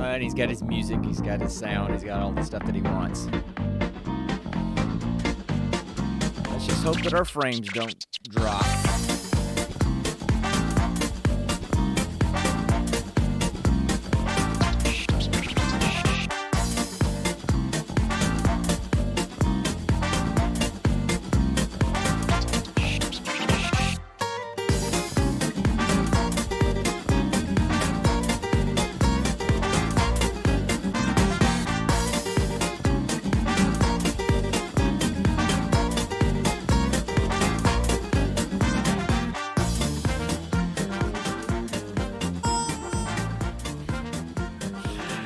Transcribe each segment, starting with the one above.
And he's got his music, he's got his sound, he's got all the stuff that he wants. Let's just hope that our frames don't drop.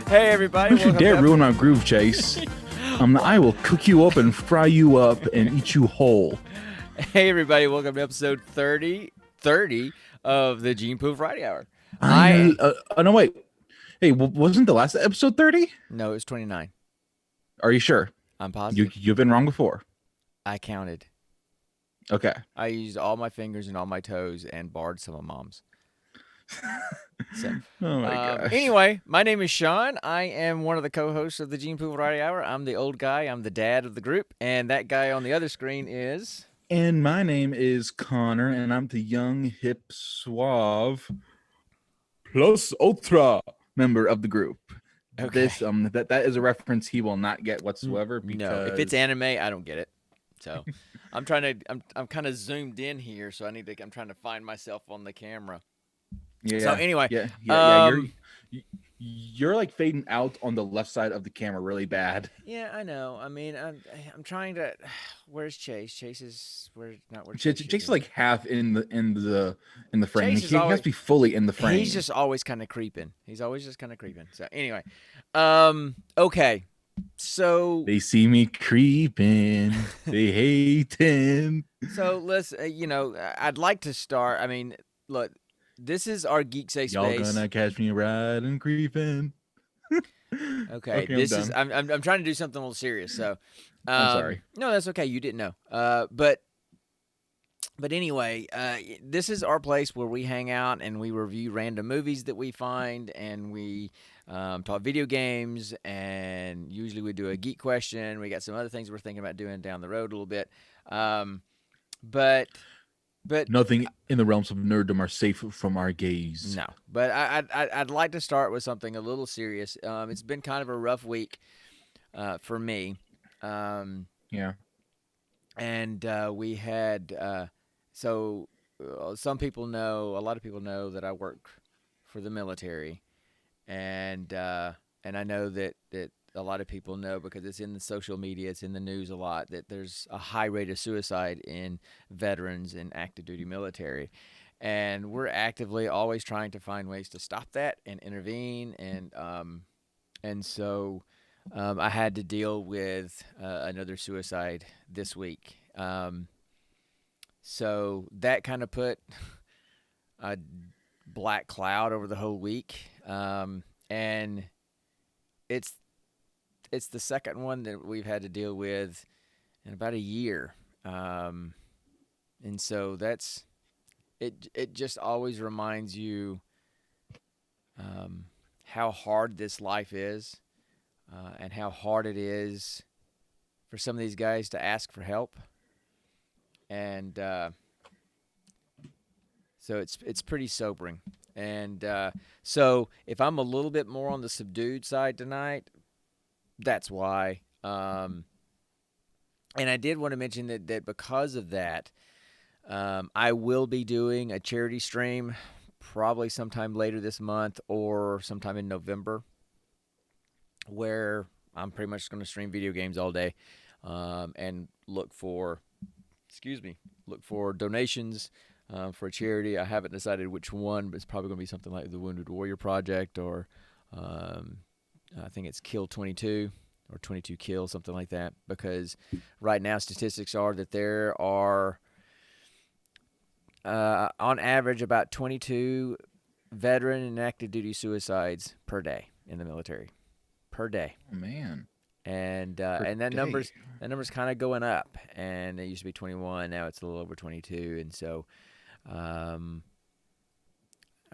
Hey everybody! Don't you dare ruin my groove, Chase. I will cook you up and fry you up and eat you whole. Hey everybody! Welcome to episode 30 of the Gene Pool Friday Hour. No, wait. Hey, wasn't the last episode 30? No, it was 29. Are you sure? I'm positive. You've been wrong before. I counted. Okay. I used all my fingers and all my toes and barred some of Mom's. So, oh my gosh. Anyway, my name is Sean. I am one of the co-hosts of the Gene Pool Variety Hour. I'm the old guy. I'm the dad of the group, and that guy on the other screen is. And my name is Connor, and I'm the young, hip, suave, plus ultra member of the group. Okay. This that is a reference he will not get whatsoever. Because... No, if it's anime, I don't get it. So, I'm kind of zoomed in here, so I'm trying to find myself on the camera. Yeah. So anyway, you're like fading out on the left side of the camera really bad. Yeah, I know. I mean, I'm trying to. Where's Chase? Chase is not where Chase is like half in the frame. Chase He has to be fully in the frame. He's just always kind of creeping. So anyway, okay. So they see me creeping. They hate him. So let's, I'd like to start. I mean, look. This is our Geek Safe Space. Y'all gonna catch me riding creeping. Okay, this is. I'm trying to do something a little serious. So, I'm sorry. No, that's okay. You didn't know. But anyway, this is our place where we hang out and we review random movies that we find, and we talk video games, and usually we do a geek question. We got some other things we're thinking about doing down the road a little bit. But nothing in the realms of nerddom are safe from our gaze. No, but I'd like to start with something a little serious. It's been kind of a rough week for me. Yeah. And we had some people know, a lot of people know that I work for the military, and I know that a lot of people know because it's in the social media, it's in the news a lot, that there's a high rate of suicide in veterans and active duty military. And we're actively always trying to find ways to stop that and intervene. And so I had to deal with another suicide this week. So that kind of put a black cloud over the whole week. And it's the second one that we've had to deal with in about a year. And so that's it. It just always reminds you how hard this life is, and how hard it is for some of these guys to ask for help. And so it's pretty sobering. And so if I'm a little bit more on the subdued side tonight, that's why. And I did want to mention that because of that, I will be doing a charity stream probably sometime later this month or sometime in November, where I'm pretty much going to stream video games all day, and look for donations for a charity. I haven't decided which one, but it's probably going to be something like the Wounded Warrior Project, or I think it's Kill 22 or 22 Kill, something like that, because right now statistics are that there are on average about 22 veteran and active duty suicides per day in the military. Per day. Oh, man. And that number's kind of going up, and it used to be 21, now it's a little over 22, and so I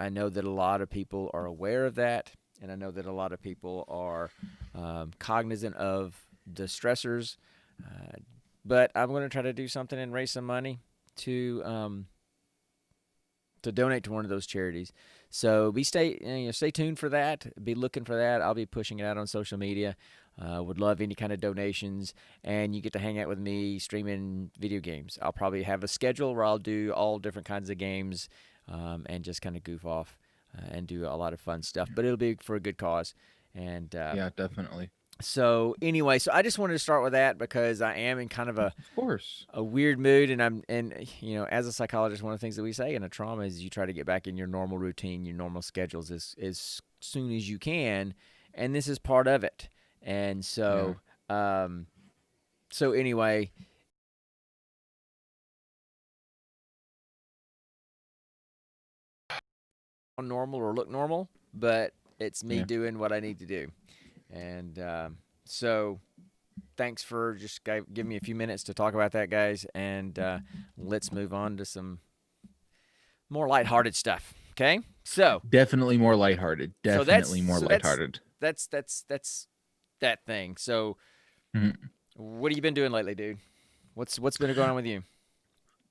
know that a lot of people are aware of that, and I know that a lot of people are cognizant of the stressors. Uh, but I'm going to try to do something and raise some money to donate to one of those charities. So stay tuned for that. Be looking for that. I'll be pushing it out on social media. Would love any kind of donations, and you get to hang out with me streaming video games. I'll probably have a schedule where I'll do all different kinds of games, and just kind of goof off and do a lot of fun stuff. But it'll be for a good cause. And Yeah, definitely. so anyway, so I just wanted to start with that because I am in kind of Of course. a weird mood, and as a psychologist, one of the things that we say in a trauma is you try to get back in your normal routine, your normal schedules as soon as you can, and this is part of it. And Yeah. so anyway, normal or look normal, but it's me Yeah. doing what I need to do. And so thanks for just giving me a few minutes to talk about that, guys. And let's move on to some more lighthearted stuff. Okay, Definitely more lighthearted. so that's Definitely more so that's lighthearted. that's that's that's that thing. So Mhm. what have you been doing lately, dude? What's been going on with you?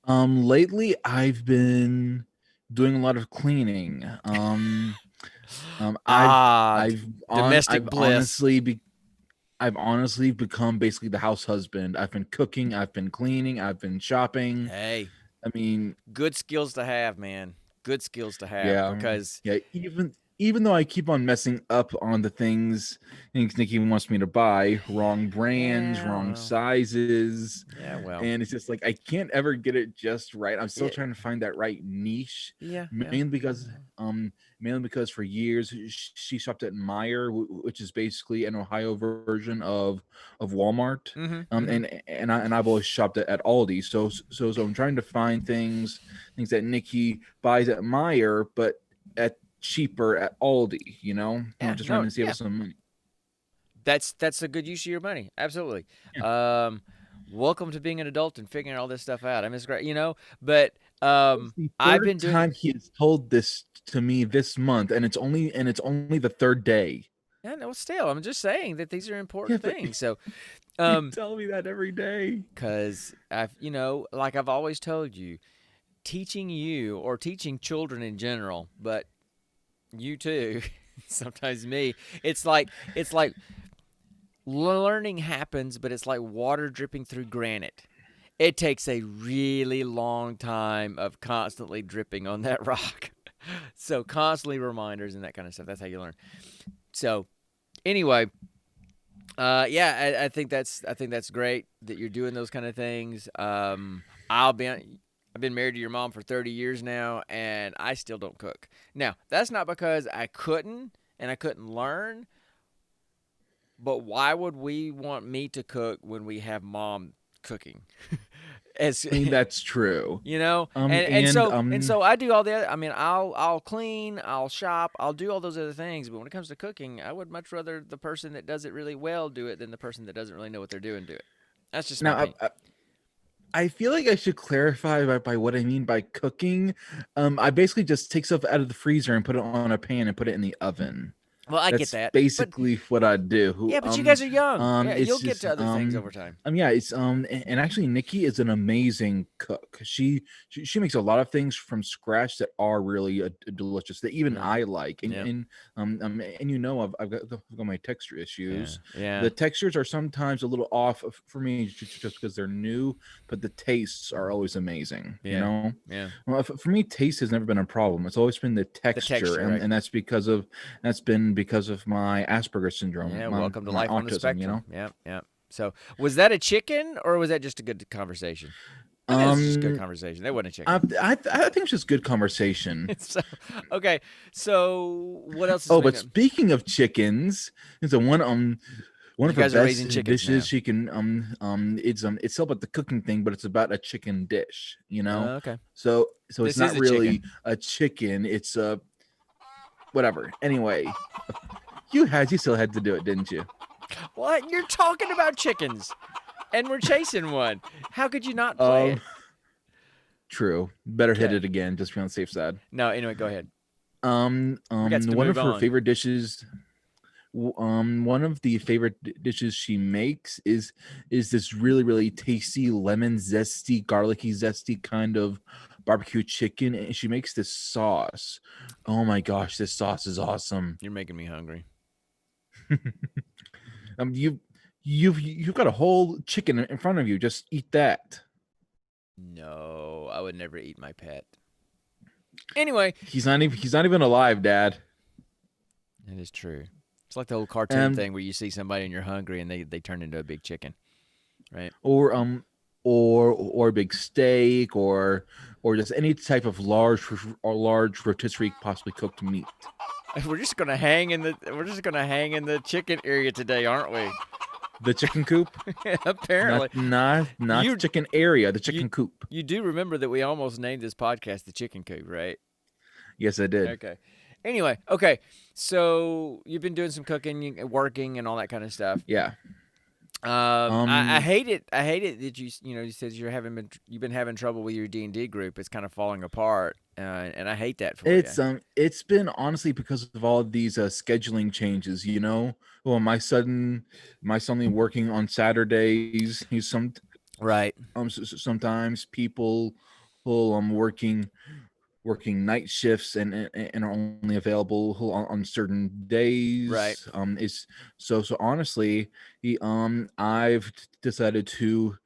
Lately I've been doing a lot of cleaning. Ah, domestic I've bliss. I've honestly become basically the house husband. I've been cooking, I've been cleaning, I've been shopping. Hey, I mean, good skills to have, man. Good skills to have yeah, because yeah. Even though I keep on messing up on the things Nikki wants me to buy, wrong brands, yeah, wrong well, sizes, yeah, well, and it's just like I can't ever get it just right. I'm still yeah, trying to find that right niche, yeah, yeah. mainly because mainly because for years she shopped at Meyer, which is basically an Ohio version of Walmart. Mm-hmm. Mm-hmm. I've always shopped at Aldi. So I'm trying to find things that Nikki buys at Meyer, but at cheaper at Aldi. Yeah, Just trying no, to save yeah. us some money. That's a good use of your money. Absolutely. Yeah. Um, welcome to being an adult and figuring all this stuff out. I mean, it's great, But It's the I've third been doing. time he has told this to me this month, and it's only the third day. Yeah, no, still, I'm just saying that these are Yeah, important but things. So, you um, tell me that every day. because like I've always told you, teaching you or teaching children in general, but you too, sometimes me, it's like learning happens, but it's like water dripping through granite. It takes a really long time of constantly dripping on that rock. So constantly reminders and that kind of stuff. That's how you learn. So anyway, I think that's great that you're doing those kind of things. I've been married to your mom for 30 years now, and I still don't cook. Now that's not because I couldn't and I couldn't learn, but why would we want me to cook when we have mom cooking? As I mean, that's true. and and And so and so I do all the other, I mean, I'll clean, I'll shop, I'll do all those other things, but when it comes to cooking, I would much rather the person that does it really well do it than the person that doesn't really know what they're doing do it. That's just my now opinion. I feel like I should clarify by what I mean by cooking. I basically just take stuff out of the freezer and put it on a pan and put it in the oven. Well, I get That's that, but basically what I do. yeah, but you guys are young. Yeah, It's you'll get just to other things over time. yeah, it's and actually Nikki is an amazing cook. She makes a lot of things from scratch that are really delicious that even Yeah, I like. And yeah, I've got my texture yeah, issues. yeah, The textures are sometimes a little off for me just because they're new, but the tastes are always amazing. yeah, yeah. Well, for me, taste has never been a problem. It's always been the The texture, texture, right? and that's been because of my Asperger's syndrome, Yeah, my welcome to my life on the autism. spectrum. Yeah, yeah. So, was that a chicken or was that just a good conversation? I think it's just good Um, conversation. That wasn't a I chicken. I think it's just good conversation. So, okay. So, what else has Oh, been but good? speaking of chickens, it's a one You of her guys are best raising chickens dishes now. she can it's about the cooking thing, but it's about a chicken dish. Okay. So it's This is not a chicken. really a chicken, it's a whatever. Anyway, you still had to do it, didn't you? What? You're talking about chickens, and we're chasing one. How could you not play Um it? True. Better hit Okay. it again, just to be on the safe side. No. Anyway, go ahead. We got to One move of her on. favorite dishes. One of the favorite dishes she makes is this really tasty lemon zesty, garlicky zesty kind of barbecue chicken, and she makes this sauce. Oh my gosh, this sauce is awesome. You're making me hungry. um, you you've got a whole chicken in front of you. Just eat that. No, I would never eat my pet. Anyway, He's not even alive, Dad. that is true. It's like the old cartoon And thing where you see somebody and you're hungry and they turn into a big chicken, right? or or a big steak or just any type of large rotisserie possibly cooked meat. We're just gonna hang in the chicken area today, aren't we? The chicken coop, Apparently, not the you chicken area, the you chicken coop. you do remember that we almost named this podcast the Chicken Coop, right? Yes, I did. Okay. Anyway, okay. So you've been doing some cooking, working, and all that kind of stuff. Yeah. I Um. hate it. I hate it that you said you've been having trouble with your D&D group. It's kind of falling apart, and I hate that for you. It's been honestly because of all of these scheduling changes. Well, my son working on Saturdays. He's Right. sometimes people will working night shifts and are only available on certain Right. days. Is so honestly, I've decided to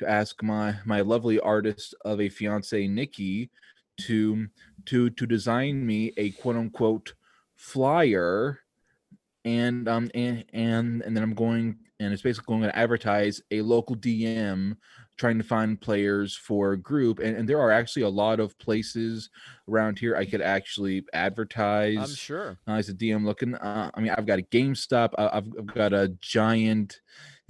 ask my lovely artist of a fiance, Nikki, to to design me a quote unquote flyer, and then I'm going, and it's basically going to advertise a local DM trying to find players for a group, and there are actually a lot of places around here I could actually I'm advertise sure. as a DM looking. I mean, I've got a GameStop, I've got a giant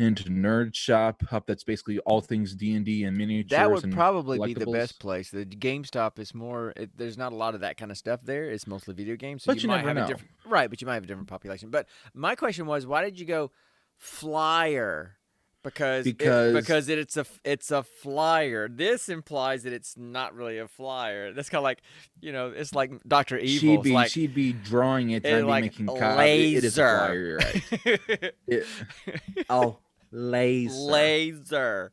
into nerd shop up that's basically all things D&D and That miniatures would and probably be the collectibles. best place. The GameStop is more. There's not a lot of that kind of stuff there. It's mostly video games, so you But you might never have a know, different right, but you might have a different population. But my question was, why did you go flyer? because It's a flyer. This implies that it's not really a flyer. That's kind of like, it's like Doctor Evil. It's like she'd be drawing it and it I'd be like making it is a laser, flyer, you're right. It, oh, laser.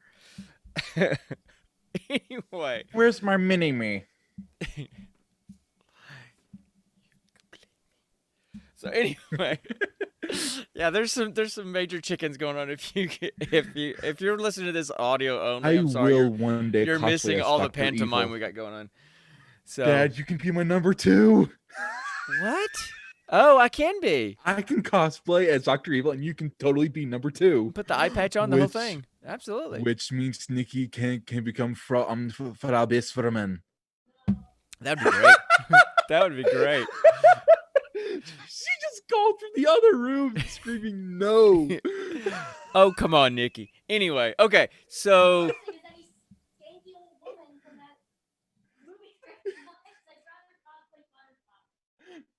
laser. Anyway, Where's my mini me? so anyway, yeah, there's some major chickens going on. If you're listening to this audio only, I I'm sorry, will one day you're cosplay missing as all the Dr. pantomime Evil. we got going on. So Dad, you can be my number two. what? Oh, I can be. I can cosplay as Dr. Evil and you can totally be number two. Put the eye patch on the whole Which thing. Absolutely. which means Nikki can become Frau Bisferman. That'd be great. That would be great. She just called from the other room screaming no. Oh, come on, Nikki. Anyway, okay, so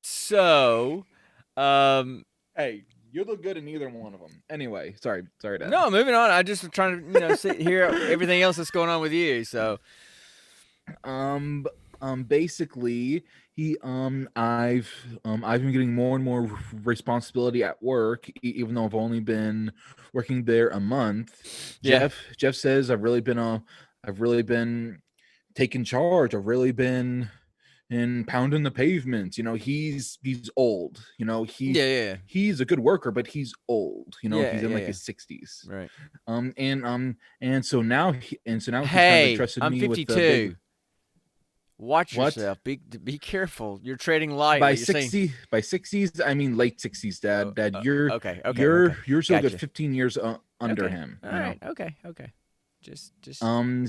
so um Hey, you look good in either one of them. Anyway, sorry, Dad. no, moving on. I just trying to, hear everything else that's going on with you. So Um, basically, I've been getting more and more responsibility at work, even though I've only been working there a month. yeah, Jeff says I've really been taking charge. I've really been in pounding the pavement. He's old. yeah, yeah, He's a good worker, but he's old. yeah, He's in yeah, like yeah. his 60s. Right. And so now he's kind of Hey, entrusted I'm me with the big 52. Watch what. yourself. Be careful. You're trading lightly. You're saying, By 60s, I mean late 60s, oh, Dad. You're okay, okay, you're okay. you're still good Gotcha. 15 years under Okay. him. All right. Okay. Okay. Just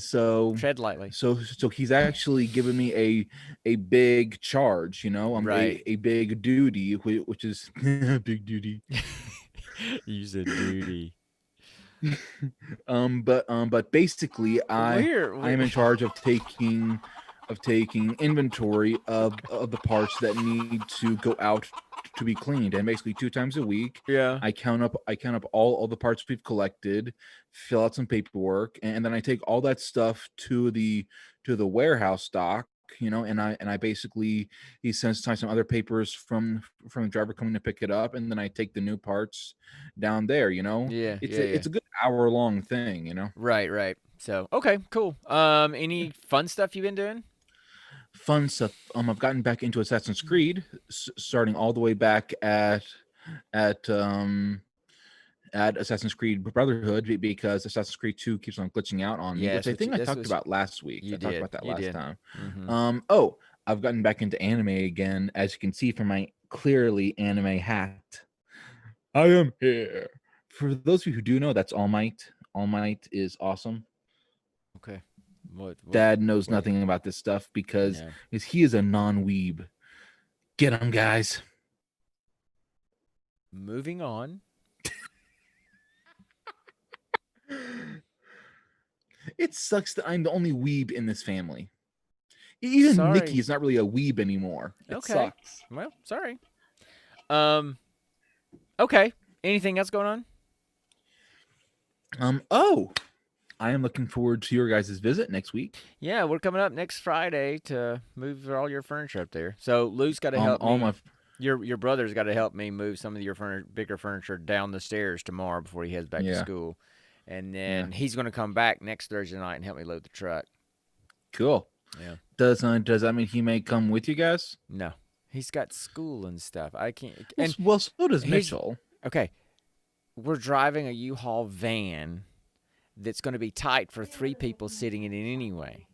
So tread lightly. so he's actually given me a big charge, Right. a big duty, which is big duty. Use a duty. But basically, I am in charge of taking inventory of the parts that need to go out to be cleaned, and basically 2 times a week Yeah. I count up all the parts we've collected, fill out some paperwork, and then I take all that stuff to the warehouse stock, and I basically he sends some other papers from the driver coming to pick it up, and then I take the new parts down there. Yeah, It's yeah, a yeah. it's a good hour-long thing. Right, right. So, okay, cool. Any fun stuff you've been doing? Fun stuff. I've gotten back into Assassin's Creed, starting all the way back at um at Assassin's Creed Brotherhood, because Assassin's Creed 2 keeps on glitching out on me, Yeah, which I think I that's talked what about last week. you I talked did. about that You last did. time. Mm-hmm. Oh, I've gotten back into anime again, as you can see from my clearly anime hat. I am here. For those of you who do know, that's All Might. All Might is awesome. Okay. What? Dad knows What? nothing about this stuff because No. he is a non-weeb. Get him, guys. Moving on. It sucks that I'm the only weeb in this family. Even Nikki Sorry. is not really a weeb anymore. It Okay. sucks. Well, sorry. Um. Okay. Anything else going on? Oh, I am looking forward to your guys' visit next week. Yeah, we're coming up next Friday to move all your furniture up there. So Lou's got to help All me. my Your brother's got to help me move some of your bigger furniture down the stairs tomorrow before he heads back to yeah, school, and yeah, then he's going to come back next Thursday night and help me load the truck. cool. Yeah. Does that mean he may come with you guys? No, he's got school and stuff. I can't. Well, And so does he's Mitchell. okay. We're driving a U-Haul van that's going to be tight for 3 people sitting in it anyway.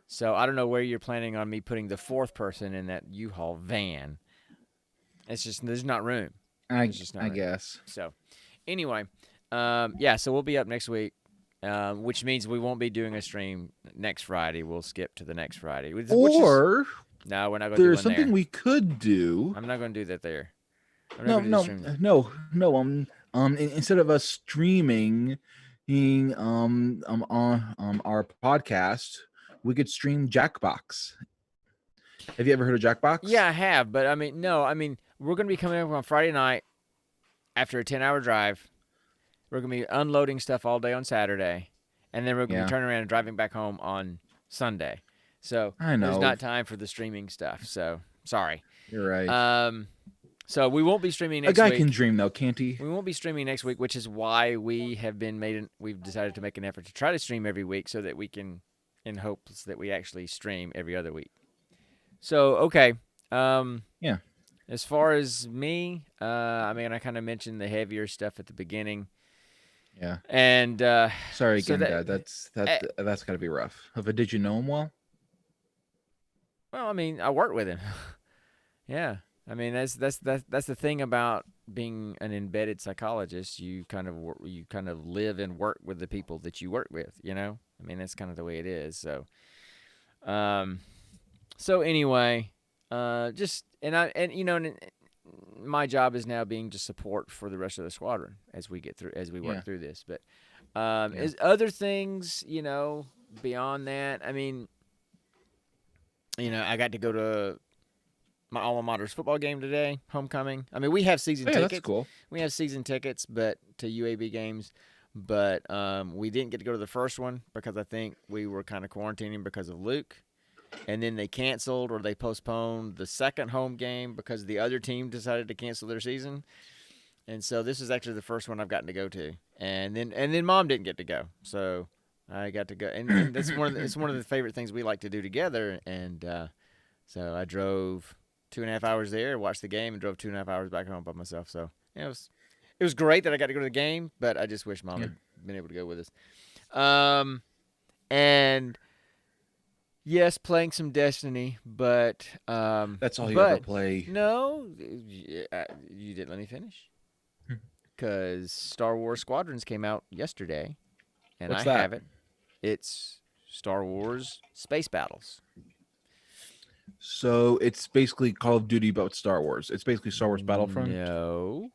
So I don't know where you're planning on me putting the fourth person in that U-Haul van. It's just there's not room. I There's just not I room. guess. So anyway, yeah. So we'll be up next week, which means we won't be doing a stream next Friday. We'll skip to the next Friday, which is Or no, we're not going to do there's one something there. we could do. I'm not going to do that there. I'm not No, going to do the no, stream. no. Instead of us streaming, on our podcast, we could stream Jackbox. Have you ever heard of Jackbox? Yeah, I have, but I mean, no, I mean, we're going to be coming up on Friday night after a 10-hour drive. We're going to be unloading stuff all day on Saturday, and then we're going to be Yeah, turning around and driving back home on Sunday. So I there's know. not time for the streaming stuff. So sorry. You're right. So we won't be streaming A next guy can week. dream, though, can't he? We won't be streaming next week, which is why we've decided to make an effort to try to stream every week so that we can, in hopes that we actually stream every other week. So okay. Yeah. As far as me, I mean, I kind of mentioned the heavier stuff at the beginning, Yeah. and Sorry so again, Dad. uh, That's got to be rough. But did you know him well? well, I mean, I worked with him. Yeah, I mean, that's the thing about being an embedded psychologist. You kind of live and work with the people that you work with. I mean, that's kind of the way it is. Um, so anyway, just and my job is now being just support for the rest of the squadron as we work Yeah. through this. But Yeah. is other things beyond that? I mean, I got to go to my alma mater's football game today, homecoming. I mean, we have season Oh, yeah, that's tickets. cool. We have season tickets, but to UAB games, but we didn't get to go to the first one because I think we were kind of quarantining because of Luke, and then they canceled or they postponed the second home game because the other team decided to cancel their season. And so this is actually the first one I've gotten to go to, and then Mom didn't get to go, so I got to go, and that's it's one of the favorite things we like to do together, and so I drove 2.5 hours there, watched the game, and drove 2.5 hours back home by myself. So it was great that I got to go to the game, but I just wish Mom Yeah. had been able to go with us. And yes, playing some Destiny, That's all you ever but play. no, you didn't let me finish because Star Wars Squadrons came out yesterday, and What's I that? have it. It's Star Wars Space Battles. So it's basically Call of Duty, but with Star Wars. It's basically Star Wars Battlefront. No,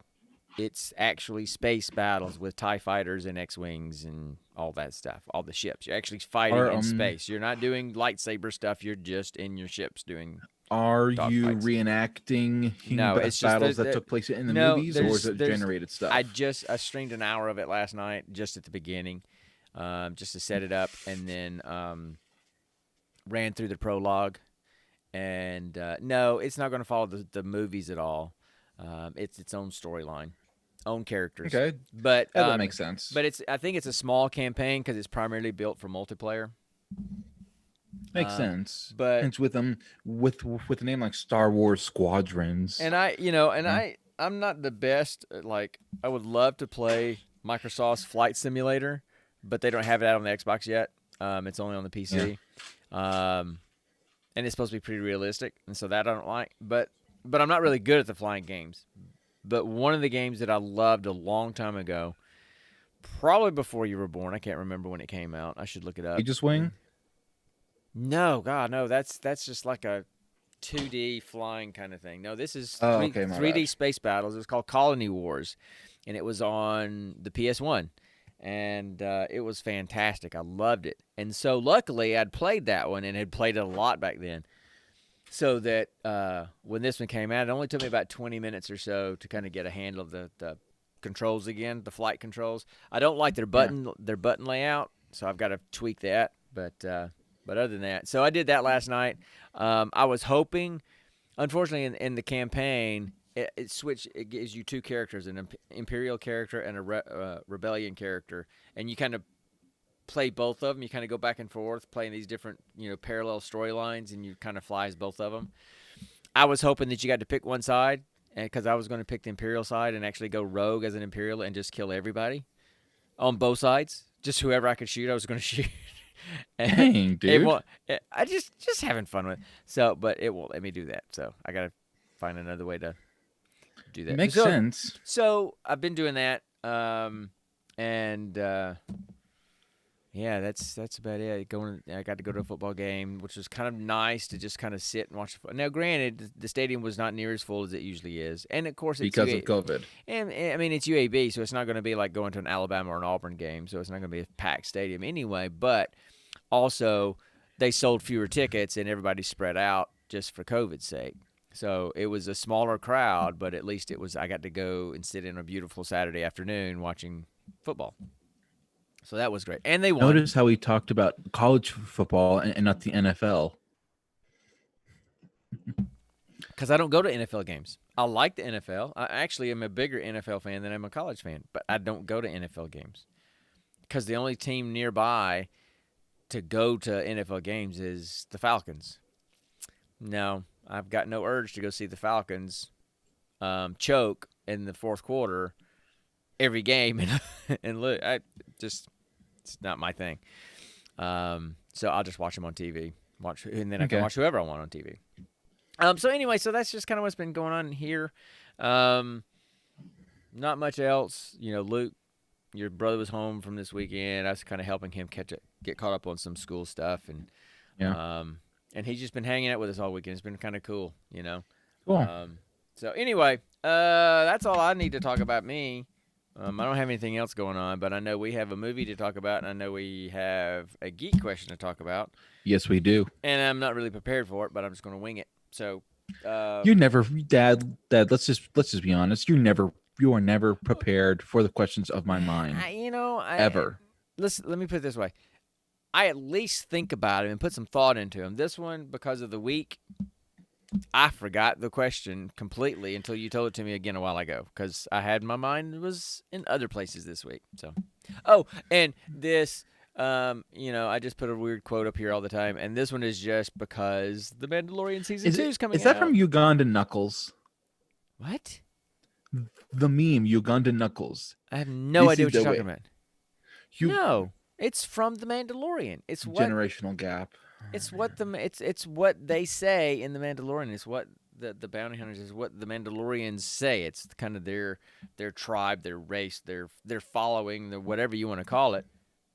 it's actually space battles with TIE fighters and X-Wings and all that stuff, all the ships. You're actually fighting Are in space. You're not doing lightsaber stuff. You're just in your ships doing are you dogfights. reenacting No, it's just battles that took place in the no. movies, or is There's it generated I stuff? streamed an hour of it last night, just at the beginning, just to set it up, and then ran through the prologue, and no, it's not going to follow the movies at all. It's its own storyline, own characters, Okay, but that um, makes sense. but it's I think it's a small campaign because it's primarily built for multiplayer. Makes Um, sense. but And it's with them with a name like Star Wars Squadrons. and I, you know, and Yeah, I'm not the best. Like I would love to play Microsoft's Flight Simulator, but they don't have it out on the Xbox yet. It's only on the yeah. PC. Um, and it's supposed to be pretty realistic, and so that I don't like. But I'm not really good at the flying games. But one of the games that I loved a long time ago, probably before you were born, I can't remember when it came out. I should look it up. Aegis Wing. No, God, no. That's just like a 2D flying kind of thing. No, this is Oh, three okay, my 3D bad. space battles. It was called Colony Wars, and it was on the PS1, and it was fantastic. I loved it, and so luckily I'd played that one and had played it a lot back then. So that when this one came out, it only took me about 20 minutes or so to kind of get a handle of the controls again, the flight controls. I don't like Yeah. their button layout, so I've got to tweak that. But other than that, so I did that last night. I was hoping, unfortunately, in the campaign, it gives you two characters, an Imperial character and a Rebellion character, and you kind of play both of them. You kind of go back and forth playing these different, parallel storylines, and you kind of fly as both of them. I was hoping that you got to pick one side, and because I was going to pick the Imperial side and actually go rogue as an Imperial and just kill everybody on both sides. Just whoever I could shoot, I was going to shoot. And Dang, it dude. won't. I just having fun with it. So, but it won't let me do that. So I got to find another way to do that. Makes sense. So I've been doing that. And yeah, that's about it. I got to go to a football game, which was kind of nice to just kind of sit and watch. Now, granted, the stadium was not near as full as it usually is, and of course, it's Because of UA. COVID. And I mean, it's UAB, so it's not going to be like going to an Alabama or an Auburn game, so it's not going to be a packed stadium anyway. But also, they sold fewer tickets, and everybody spread out just for COVID's sake. So it was a smaller crowd, but at least it was. I got to go and sit in a beautiful Saturday afternoon watching football. So that was great, and they won. Notice how we talked about college football and not the NFL. Because I don't go to NFL games. I like the NFL. I actually am a bigger NFL fan than I'm a college fan, but I don't go to NFL games because the only team nearby to go to NFL games is the Falcons. No, I've got no urge to go see the Falcons choke in the fourth quarter every game, and look, it's not my thing. So I'll just watch them on TV. And then I can Okay. watch whoever I want on TV. So anyway, so that's just kind of what's been going on here. Not much else. Luke, your brother was home from this weekend. I was kind of helping him get caught up on some school stuff, Yeah. And he's just been hanging out with us all weekend. It's been kind of cool. Cool. So anyway, that's all I need to talk about me. I don't have anything else going on, but I know we have a movie to talk about, and I know we have a geek question to talk about, Yes, we do. and I'm not really prepared for it, but I'm just going to wing it. So, You never, Dad. Let's just be honest. You are never prepared for the questions of my mind ever. let me put it this way: I at least think about it and put some thought into them. This one, because of the week, I forgot the question completely until you told it to me again a while ago because I had my mind was in other places this week. So, and this, I just put a weird quote up here all the time, and this one is just because The Mandalorian season Is 2 it? is coming Is that out. from Uganda Knuckles? What? The meme Uganda Knuckles. I have no This idea is what you're the talking way. about. You No, it's from The Mandalorian. generational gap. It's what they say in The Mandalorian. It's what the bounty hunters is what the Mandalorians say. It's kind of their tribe, their race, their following, whatever you want to call it.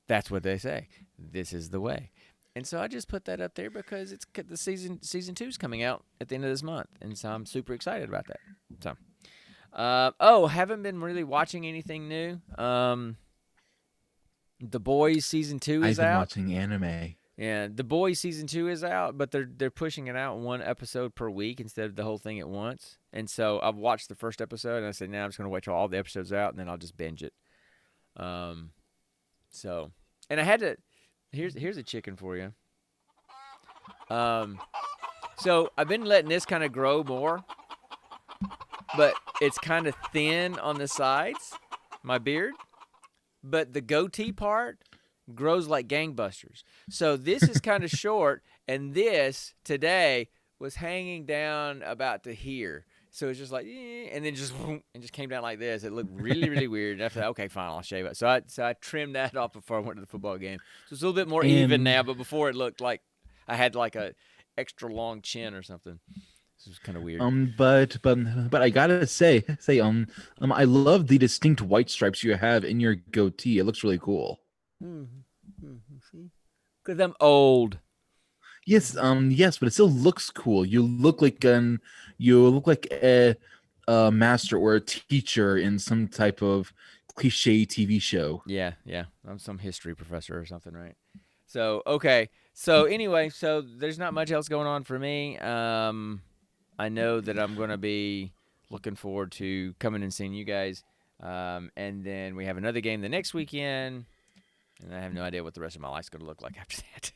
That's what they say. This is the way. And so I just put that up there because it's the season 2 is coming out at the end of this month, and so I'm super excited about that. So, haven't been really watching anything new. The Boys season 2 I've is been out. watching anime. Yeah, The Boys season 2 is out, but they're pushing it out one episode per week instead of the whole thing at once. And so I've watched the first episode, and I said, "Now I'm just gonna wait till all the episodes are out, and then I'll just binge it." So, and I had to. Here's a chicken for you. Um, so I've been letting this kind of grow more, but it's kind of thin on the sides, my beard. But the goatee part grows like gangbusters. So this is kind of short, and this today was hanging down about to here. So it's just like, and then just and just came down like this. It looked really, really weird. And after that, okay, fine, I'll shave it. So I trimmed that off before I went to the football game. So it's a little bit more even And now. But before it looked like I had like a extra long chin or something. This was kind of weird. but I gotta say I love the distinct white stripes you have in your goatee. It looks really cool. See, because I'm old. Yes, but it still looks cool. You look like a master or a teacher in some type of cliche TV show. Yeah, yeah. I'm some history professor or something, right? So okay. So anyway, so there's not much else going on for me. I know that I'm gonna be looking forward to coming and seeing you guys. And then we have another game the next weekend, and I have no idea what the rest of my life's gonna look like after that.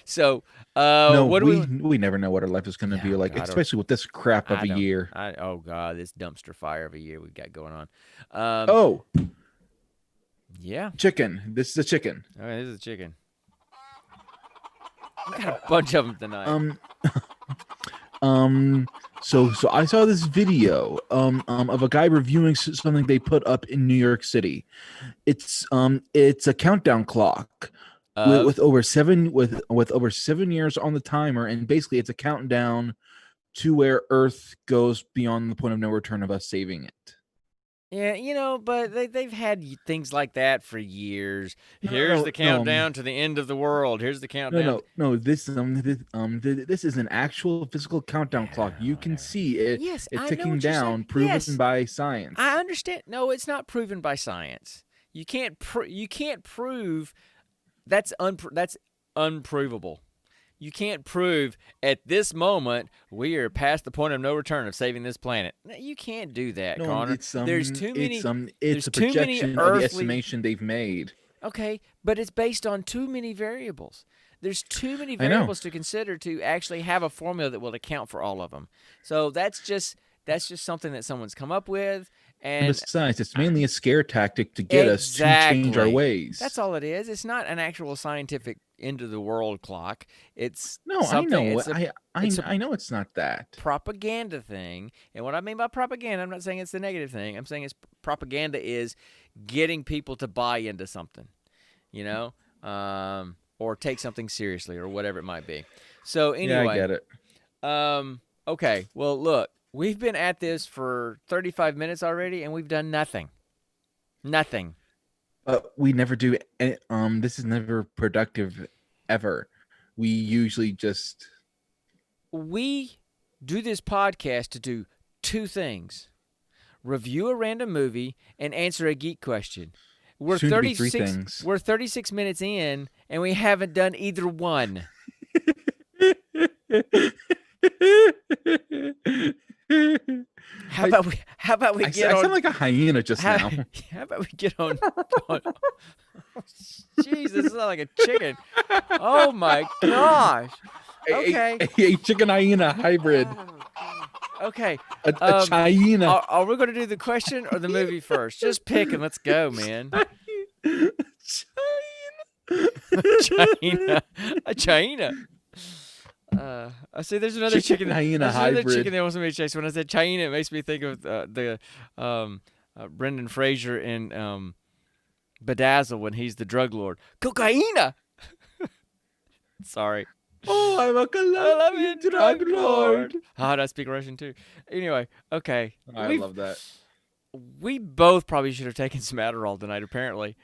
So, No, what do we? we never know what our life is going to be Yeah, like, God, I don't. especially with this crap of I a don't. year. I oh God, this dumpster fire of a year we've got going on. Oh, Yeah. chicken. This is a chicken. Okay, this is a chicken. We got a bunch of them tonight. Um, um. So I saw this video of a guy reviewing something they put up in New York City. It's a countdown clock Of with over 7 years on the timer, and basically it's a countdown to where Earth goes beyond the point of no return of us saving it. Yeah, but they've had things like that for years. No, Here's the no, countdown to the end of the world. Here's the no, countdown. no, no. This is an actual physical countdown clock. You can see it. Yes, It's I know ticking what you're saying. down, proven Yes, by science. I understand. No, it's not proven by science. You can't prove that's unprovable. You can't prove at this moment we are past the point of no return of saving this planet. No, you can't do that, No, Connor. There's too many. it's There's a too many projection of the earthly. estimation they've made. Okay, but it's based on too many variables. There's too many I know. variables to consider to actually have a formula that will account for all of them. So that's just something that someone's come up with, And and besides, it's mainly a scare tactic to get us to change our exactly. ways. That's all it is. It's not an actual scientific end of the world clock. It's No, I something. know. It's a I know it's not that. propaganda thing. And what I mean by propaganda, I'm not saying it's the negative thing. I'm saying it's propaganda is getting people to buy into something, you know, or take something seriously or whatever it might be. So Yeah, I anyway, get it. okay. Well, look, we've been at this for 35 minutes already, and we've done nothing. Nothing. We never do. This is never productive, ever. We usually just We do this podcast to do two things: review a random movie and answer a geek question. We're soon to be three 36 things. we're 36 minutes in and we haven't done either one. How about we I get sound on like a hyena just how, now. how about we get on Jeez, this is not like a chicken. Oh my gosh. Okay. A chicken hyena hybrid. Okay. A hyena. Are we going to do the question or the movie first? Just pick and let's go, man. China. A China. I see. There's another chicken. Hyena There's another hybrid. chicken that wants me to chase. When I said China, it makes me think of the Brendan Fraser in Bedazzle when he's the drug lord. Cocaina. Sorry. Oh, I'm a Colombian drug lord. How do I speak Russian too? Anyway, okay. I love that. We both probably should have taken some Adderall tonight, apparently.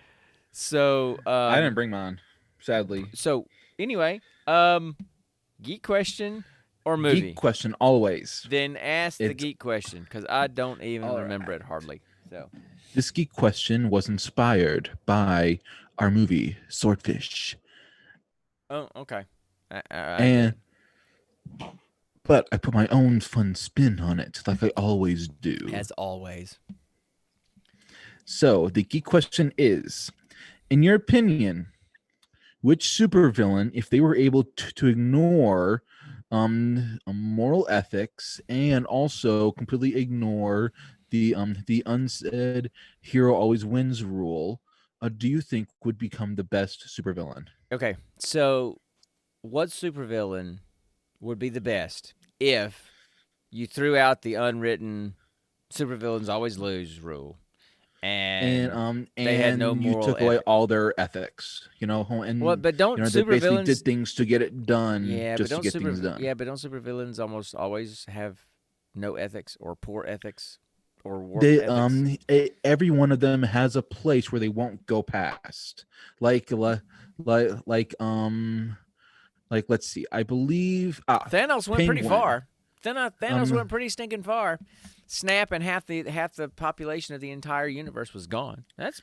So I didn't bring mine, sadly. So anyway, geek question or movie? Geek question always. Then ask the It's- geek question because I don't even All remember it hardly. So This geek question was inspired by our movie Swordfish, oh, okay. and but I put my own fun spin on it, like I always do. As always. So the geek question is, in your opinion, which supervillain, if they were able to ignore moral ethics, and also completely ignore the unsaid hero always wins rule, do you think would become the best supervillain? Okay, so what supervillain would be the best if you threw out the unwritten supervillains always lose rule and and they had no and you moral took away ethic? all their ethics, What? and But don't they basically supervillains? did things to get it done, Yeah, but just to don't get things super. done. Yeah, but don't supervillains almost always have no ethics or poor ethics or warped They ethics? every one of them has a place where they won't go past, like like like like let's see, I believe Thanos went pretty Penguin. far. Thanos um went pretty stinking far. Snap and half the population of the entire universe was gone. That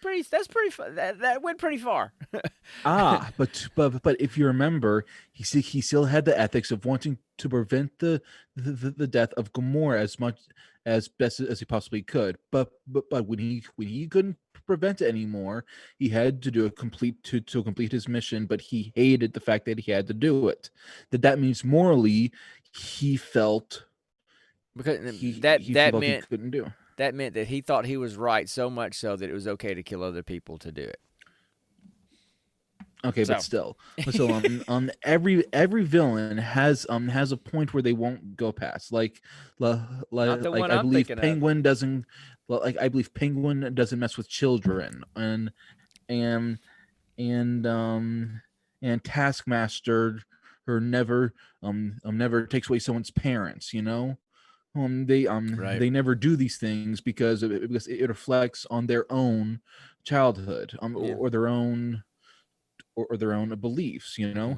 went pretty far. but if you remember, he still had the ethics of wanting to prevent the death of Gamora as much as best as he possibly could. But when he couldn't prevent it anymore, he had to do a complete to complete his mission. But he hated the fact that he had to do it. That means morally, he felt Because he felt he couldn't do. that meant that he thought he was right so much so that it was okay to kill other people to do it. Okay, So, but still, every villain has a point where they won't go past. not the Like one I I'm believe thinking of. Penguin doesn't. Well, like I believe Penguin doesn't mess with children, and and um and Taskmaster or never takes away someone's parents. Right. They never do these things because it reflects on their own childhood, Yeah. or their own beliefs. Okay.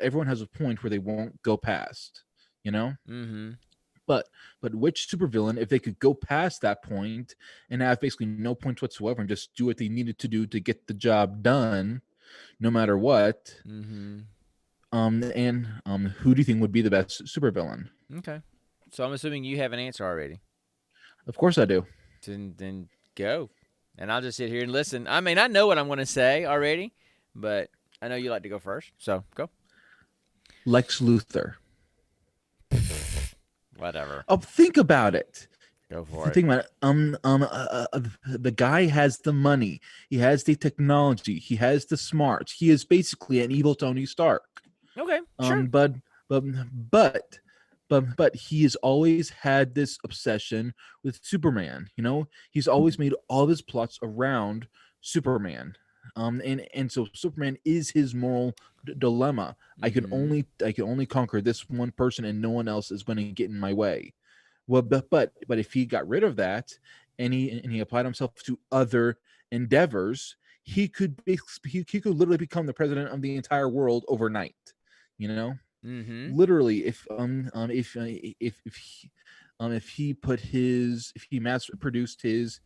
Everyone has a point where they won't go past. You know, Mm-hmm. but which supervillain, if they could go past that point and have basically no points whatsoever and just do what they needed to do to get the job done, no matter what, Mm-hmm. and who do you think would be the best supervillain? Okay. So I'm assuming you have an answer already. Of course, I do. Then go. And I'll just sit here and listen. I mean, I know what I'm going to say already, but I know you like to go first. So go. Lex Luthor. Whatever. Oh, think about it. Go for it. Think about it. The guy has the money. He has the technology. He has the smarts. He is basically an evil Tony Stark. Okay. Sure. Um, but but but but he has always had this obsession with Superman. He's always made all of his plots around Superman. And so Superman is his moral dilemma. Mm-hmm. I can only conquer this one person, and no one else is going to get in my way. Well, but if he got rid of that, and he applied himself to other endeavors, he could literally become the president of the entire world overnight. You know, Mm-hmm. literally, if he put if he mass produced his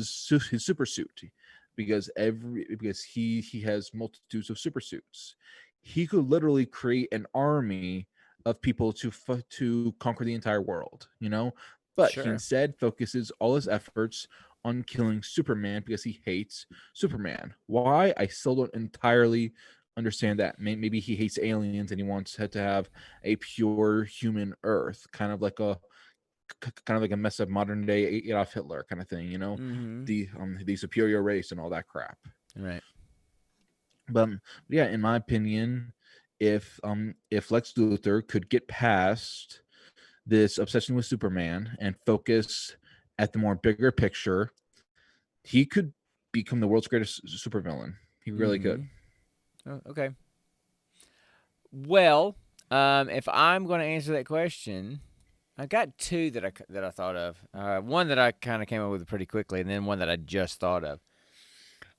super suit, because he has multitudes of super suits, he could literally create an army of people to conquer the entire world. But he Sure. instead focuses all his efforts on killing Superman because he hates Superman. Why? I still don't entirely understand that. Maybe he hates aliens and he wants to have a pure human Earth, kind of like a mess of modern day Adolf Hitler kind of thing. Mm-hmm. The superior race and all that crap. Right. But yeah, in my opinion, if Lex Luthor could get past this obsession with Superman and focus at the more bigger picture, he could become the world's greatest supervillain. He really Mm-hmm. could. Oh, okay. Well, if I'm going to answer that question, I got two that I thought of. One that I kind of came up with pretty quickly, and then one that I just thought of.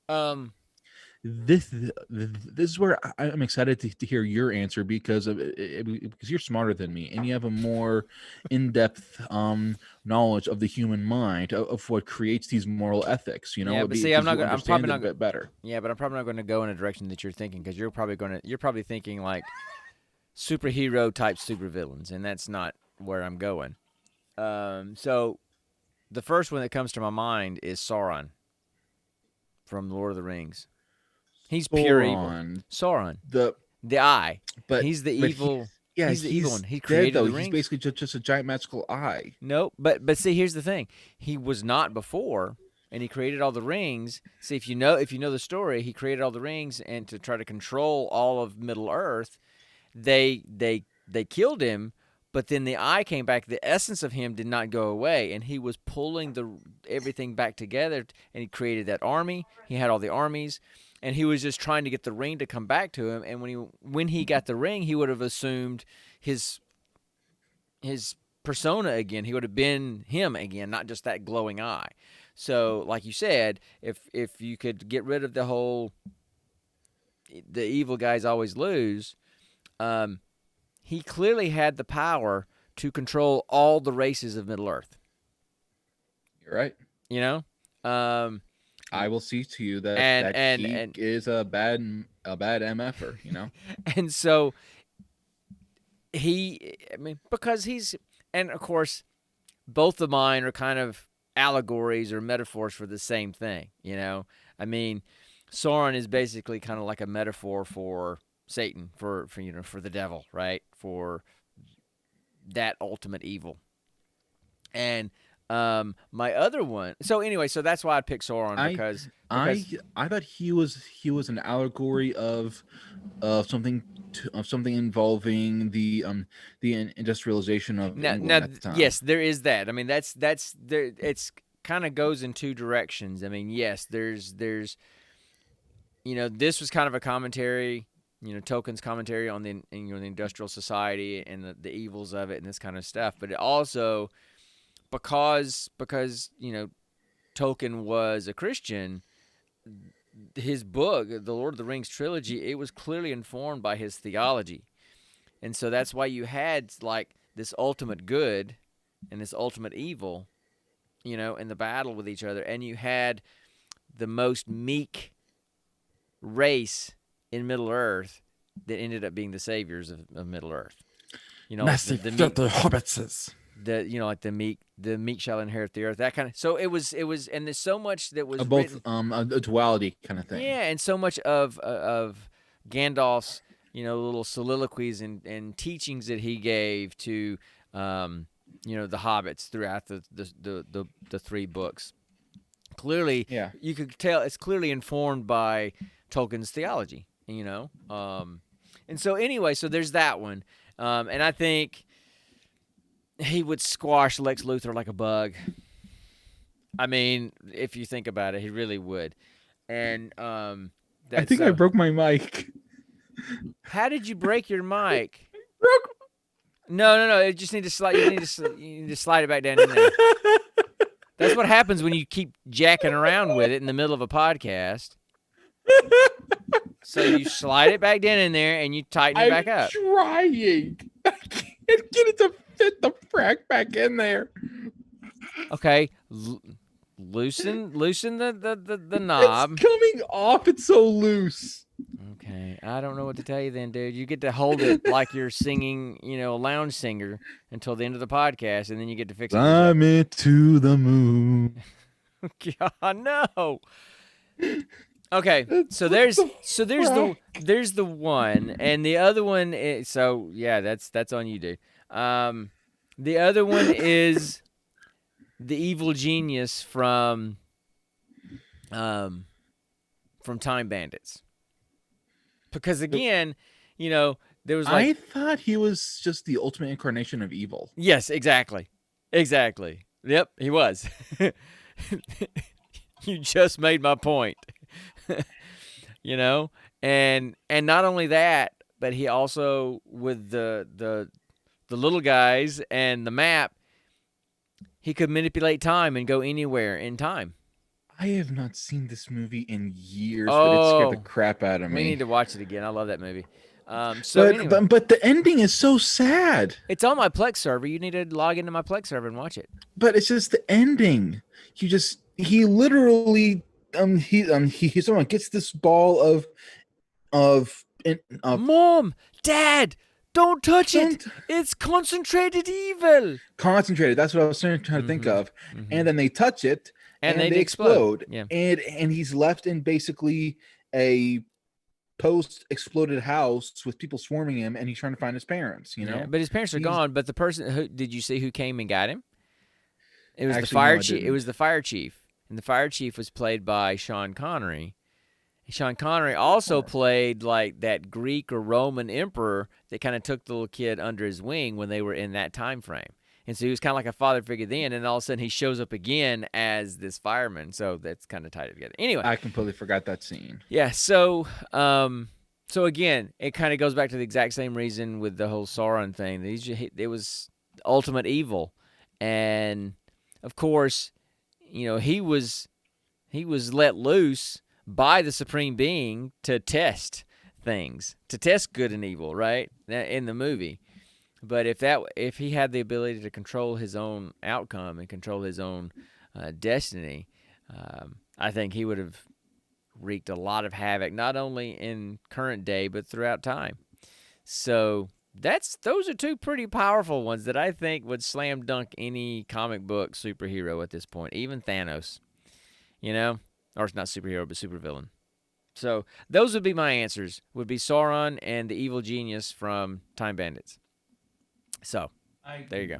Um, This is where I'm excited to hear your answer because you're smarter than me and you have a more in-depth knowledge of the human mind, of what creates these moral ethics. yeah, but see, I'm Because not. you I'm probably understand it not. a bit better. Yeah, but I'm probably not going to go in a direction that you're thinking because you're probably thinking like superhero type supervillains, and that's not where I'm going. So the first one that comes to my mind is Sauron from Lord of the Rings. He's pure evil. Sauron, Sauron, the the Eye. but He's the but he evil. Yeah, He's the evil he's one. He dead created though. the He's rings. basically just a giant magical eye. No, but see, here's the thing. He was not before, and he created all the rings. See, if you know the story, he created all the rings, and to try to control all of Middle Earth, they killed him. But then the eye came back. The essence of him did not go away, and he was pulling the everything back together. And he created that army. He had all the armies, and he was just trying to get the ring to come back to him. And when he got the ring, he would have assumed his his persona again. He would have been him again, not just that glowing eye. So, like you said, if you could get rid of the whole the evil guys always lose, um, he clearly had the power to control all the races of Middle Earth. You're right. You know, I will see to you that and that and he and is a bad mf'er. and so I mean, because and of course, both of mine are kind of allegories or metaphors for the same thing. I mean, Sauron is basically kind of like a metaphor for Satan, for the devil, right? For that ultimate evil. And my other one. So anyway, so that's why I picked Sauron I I because I thought he was an allegory of something involving the industrialization of now England at the time. yes, there is that. I mean, that's there. It's kind of goes in two directions. I mean, yes, there's this was kind of a commentary. Tolkien's commentary on the industrial society and the evils of it and this kind of stuff. But it also because Tolkien was a Christian, his book, the Lord of the Rings trilogy, it was clearly informed by his theology. And so that's why you had like this ultimate good and this ultimate evil, in the battle with each other. And you had the most meek race in Middle Earth that ended up being the saviors of Middle Earth. Like Massive the meek, filthy hobbitses. like the meek shall inherit the earth. That kind of. So and there's so much that was Both written. a duality kind of thing. Yeah, and so much of Gandalf's little soliloquies and teachings that he gave to the hobbits throughout the three books. Clearly, Yeah. you could tell it's clearly informed by Tolkien's theology. And so anyway, so there's that one, and I think he would squash Lex Luthor like a bug. I mean, if you think about it, he really would. And I that's think I so. broke my mic. How did you break your mic? Broke. No. You just need to slide. You need to slide it back down in there. That's what happens when you keep jacking around with it in the middle of a podcast. So you slide it back down in there and you tighten it back up. Trying. I can't get it to fit the frack back in there. Okay, loosen the knob. It's coming off. It's so loose. Okay, I don't know what to tell you then, dude. You get to hold it like you're singing, a lounge singer until the end of the podcast, and then you get to fix it yourself. I'm into the moon. God, no. Okay, so there's the one, and the other one is, so yeah, that's on you, dude. The other one is the evil genius from Time Bandits. Because again, there was like I thought he was just the ultimate incarnation of evil. yes, exactly. Yep, he was. You just made my point. And not only that, but he also with the little guys and the map, he could manipulate time and go anywhere in time. I have not seen this movie in years, but it scared the crap out of me. We need to watch it again. I love that movie. But the ending is so sad. It's on my Plex server. You need to log into my Plex server and watch it. But it's just the ending. He literally someone gets this ball of Mom, Dad, don't touch it. It's concentrated evil. Concentrated. That's what I was trying to think of. Mm-hmm. And then they touch it. And they explode. Yeah. And he's left in basically a post-exploded house with people swarming him, and he's trying to find his parents. Yeah, but his parents are He's gone. But the person who did you see who came and got him? It was the actually no, fire I chief. It was didn't. the fire chief, and the fire chief was played by Sean Connery. Sean Connery also played like that Greek or Roman emperor that kind of took the little kid under his wing when they were in that time frame. And so he was kind of like a father figure then, and all of a sudden he shows up again as this fireman. So that's kind of tied together. Anyway, I completely forgot that scene. yeah. So again, it kind of goes back to the exact same reason with the whole Sauron thing. It was ultimate evil, and of course, he was let loose by the supreme being to test things, to test good and evil, right? In the movie. But if he had the ability to control his own outcome and control his own destiny, I think he would have wreaked a lot of havoc, not only in current day but throughout time. So those are two pretty powerful ones that I think would slam dunk any comic book superhero at this point, even Thanos. Or it's not superhero but supervillain. So those would be my answers. Would be Sauron and the evil genius from Time Bandits. So there you go.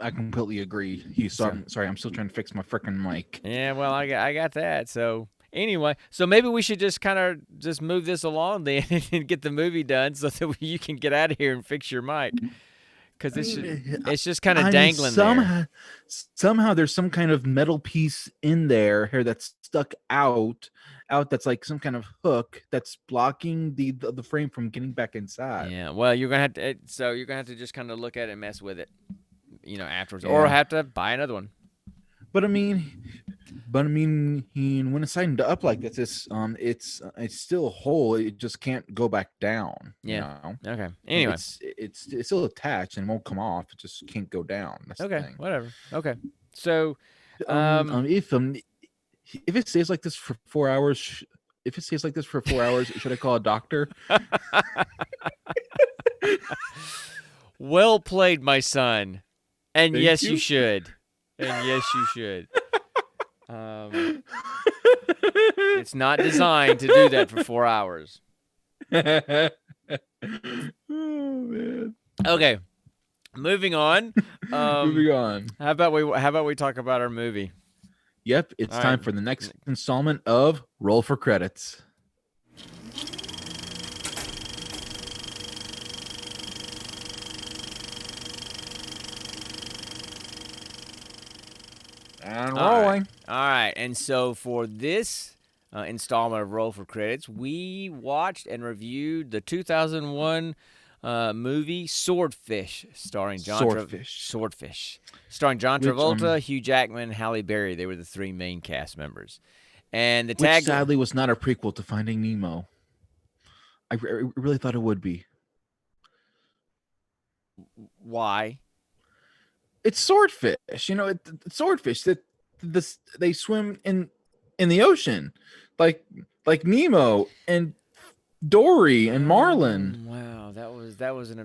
I completely agree. Sorry, I'm still trying to fix my freaking mic. Yeah, well, I got that. So anyway, so maybe we should just kind of just move this along then and get the movie done so that you can get out of here and fix your mic. Because it's just kind of dangling there. Somehow there's some kind of metal piece in there here that's stuck out that's like some kind of hook that's blocking the frame from getting back inside. Yeah, well, you're gonna have to just kind of look at it and mess with it, afterwards, or Yeah. have to buy another one. But I mean, when it's signed up like this, it's still whole. It just can't go back down. Yeah. You know? Okay. Anyway. It's still attached and won't come off. It just can't go down. That's Okay. the thing. Whatever. Okay. So, If it stays like this for 4 hours, should I call a doctor? Well played, my son. And Thank yes, you. you should. And yes, you should. It's not designed to do that for 4 hours. Oh man. Okay. Moving on. Moving on. How about we talk about our movie? Yep, it's All time right. for the next installment of Roll for Credits. And rolling. All right. And so for this installment of Roll for Credits, we watched and reviewed the 2001 movie Swordfish, starring Swordfish, starring John Travolta, Hugh Jackman, Halle Berry. They were the three main cast members. And the Which sadly was not a prequel to Finding Nemo. I really thought it would be. Why? It's swordfish. It's swordfish that they swim in the ocean, like Nemo and Dory and Marlin. Wow, that was an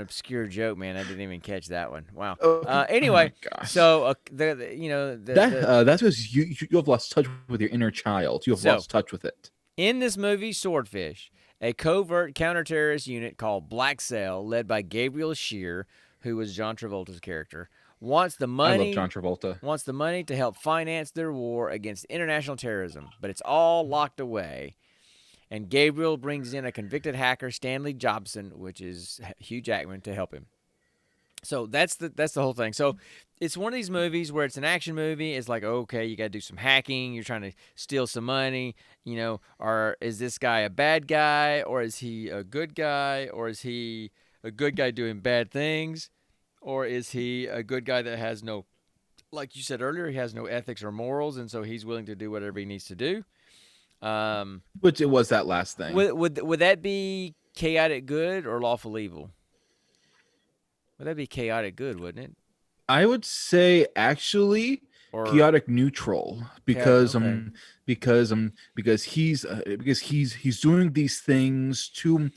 obscure joke, man. I didn't even catch that one. Wow. Oh, Anyway, oh my gosh. so That's because you have lost touch with your inner child. You have lost touch with it. In this movie, Swordfish, a covert counter-terrorist unit called Black Sail, led by Gabriel Shear, who was John Travolta's character, wants the money. I love John Travolta. Wants the money to help finance their war against international terrorism, but it's all locked away. And Gabriel brings in a convicted hacker, Stanley Jobson, which is Hugh Jackman, to help him. So that's the whole thing. So it's one of these movies where it's an action movie. It's like, okay, you got to do some hacking. You're trying to steal some money. Or is this guy a bad guy, or is he a good guy, or is he a good guy doing bad things, or is he a good guy that has no, like you said earlier, he has no ethics or morals, and so he's willing to do whatever he needs to do. Which it was that last thing. Would that be chaotic good or lawful evil? Would that be chaotic good, wouldn't it? I would say actually chaotic neutral because he's doing these things to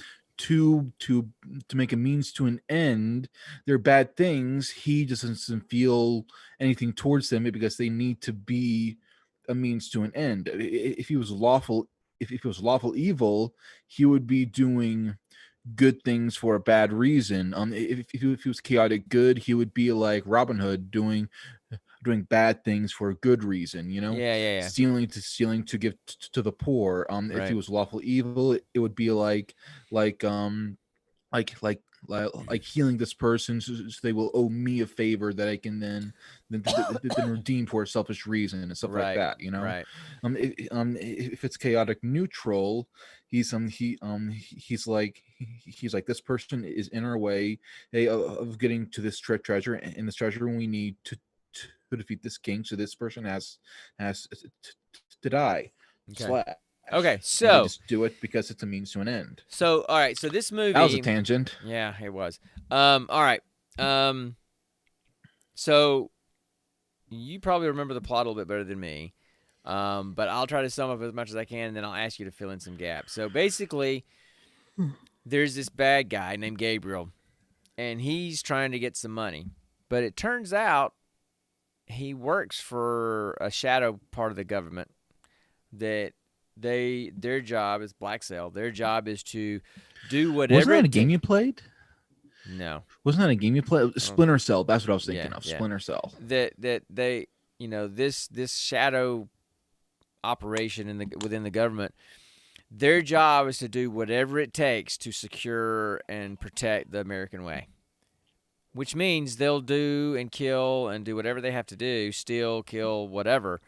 make a means to an end. They're bad things. He just doesn't feel anything towards them because they need to be a means to an end. If he was lawful if it was lawful evil, he would be doing good things for a bad reason. If he was chaotic good, he would be like Robin Hood doing bad things for a good reason. Yeah, yeah, yeah. Stealing to give to the poor. If he Right. was lawful evil, it would be like like healing this person, so they will owe me a favor that I can then redeem for a selfish reason and stuff like Right. that. Right. If it's chaotic neutral, he's like this person is in our way, of getting to this treasure, and this treasure we need to defeat this king. So this person has to die. Okay. Slash. Okay. And they So, just do it because it's a means to an end. all right. So this That was a movie, tangent. yeah, it was. All right. So you probably remember the plot a little bit better than me. But I'll try to sum up as much as I can, and then I'll ask you to fill in some gaps. So basically, there's this bad guy named Gabriel, and he's trying to get some money. But it turns out he works for a shadow part of the government that their job is black sale. Their job is to do Wasn't whatever that a it game takes. you played? No. Wasn't that a game you played? Splinter Cell. That's what I was thinking Yeah, of. yeah. Splinter Cell. That they this shadow operation within the government, their job is to do whatever it takes to secure and protect the American way. Which means they'll do and kill and do whatever they have to do, steal, kill, whatever,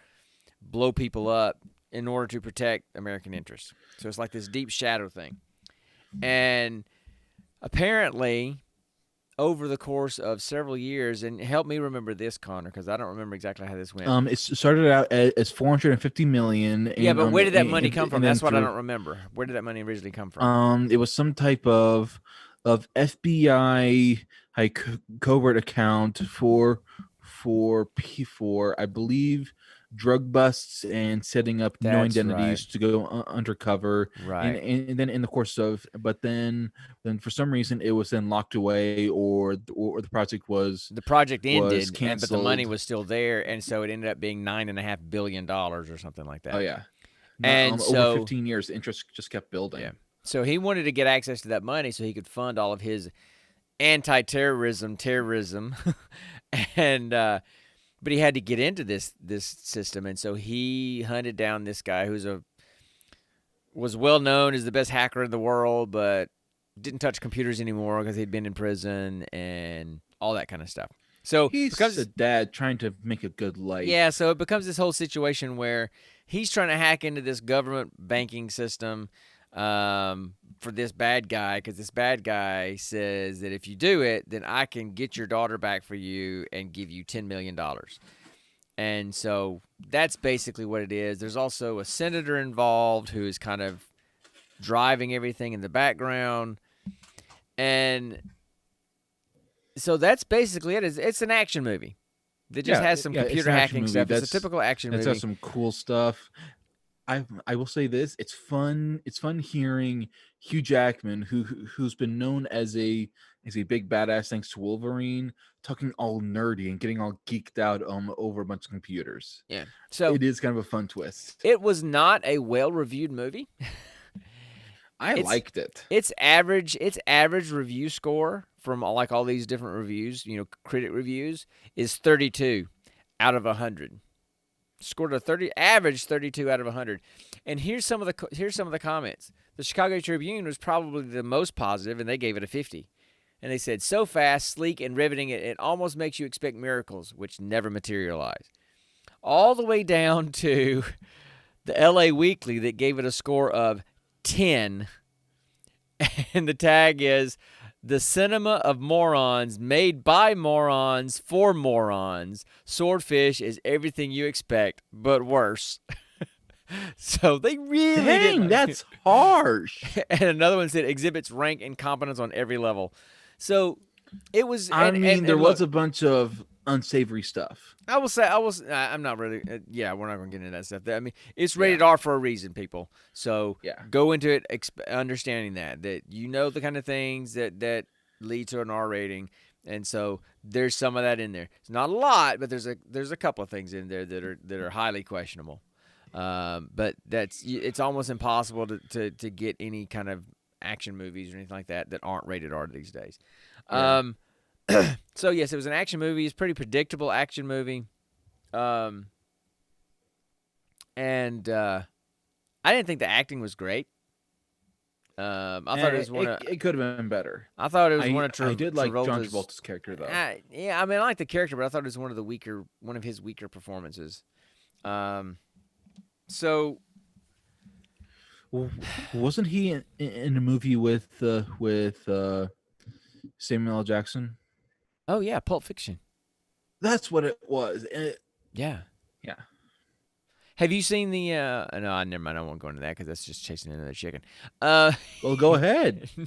blow people up in order to protect American interests. So it's like this deep shadow thing. And apparently, over the course of several years, and help me remember this, Connor, because I don't remember exactly how this went. It started out as 450 million, Yeah, and but where did that money come from? and then That's what I through don't remember. Where did that money originally come from? it was some type of FBI like covert account for P4, I believe, drug busts and setting up no That's right. identities to go undercover. Right. And then in the course of, but then for some reason it was then locked away, or the project The project was ended, but the money canceled. was still there, and so it ended up being $9.5 billion or something like Oh that. yeah, And over so, 15 years, the interest just kept yeah, building. so he wanted to get access to that money so he could fund all of his terrorism, and but he had to get into this system, and so he hunted down this guy was well known as the best hacker in the world, but didn't touch computers anymore because he'd been in prison and all that kind of stuff. So He's a becomes dad trying to make a good yeah, life. so it becomes this whole situation where he's trying to hack into this government banking system for this bad guy because this bad guy says that if you do it, then I can get your daughter back for you and give you $10 million. And so that's basically what it is. There's also a senator involved who is kind of driving everything in the background. And so that's basically it. It's an action movie that just has some It's computer an action hacking movie. stuff. It's a typical action That's got movie. some cool stuff. I will say this: it's fun. It's fun hearing Hugh Jackman, who's been known as a big badass thanks to Wolverine, talking all nerdy and getting all geeked out over a bunch of computers. Yeah. So It is kind of a fun twist. it was not a well-reviewed movie. I It's liked it. its average review score from like all these different reviews, critic reviews, is 32 out of 100. Scored a 32 out of 100. And here's some of the comments. The Chicago Tribune was probably the most positive, and they gave it a 50. And they said, so fast, sleek, and riveting, it almost makes you expect miracles, which never materialize. All the way down to the LA Weekly that gave it a score of 10. And the tag is the cinema of morons made by morons for morons. Swordfish is everything you expect, but worse. So they really Dang, didn't. that's harsh. And another one said exhibits rank incompetence on every level. So it was. I mean, there And was look, a bunch of unsavory stuff. I'm not really. Yeah, we're not going to get into that stuff. I mean, it's rated Yeah, R for a reason, people. So yeah. go into it understanding that the kind of things that lead to an R rating, and so there's some of that in there. It's not a lot, but there's a couple of things in there that are highly questionable. But it's almost impossible to get any kind of action movies or anything like that aren't rated R these days. Yeah. Um, so yes, it was an action movie. It's a pretty predictable action movie. Um, and I didn't think the acting was great. I thought it was one of It could have been better. I thought it was one of I did like John Travolta's. Travolta's character though. Yeah, I mean, I like the character, but I thought it was one of his weaker performances. Um, so Well, wasn't he in a movie with Samuel L. Jackson? oh yeah, Pulp Fiction. That's what it was. Yeah. Yeah. Have you seen the? No, I never mind. I won't go into that because that's just chasing another chicken. Uh, Well, go ahead. no,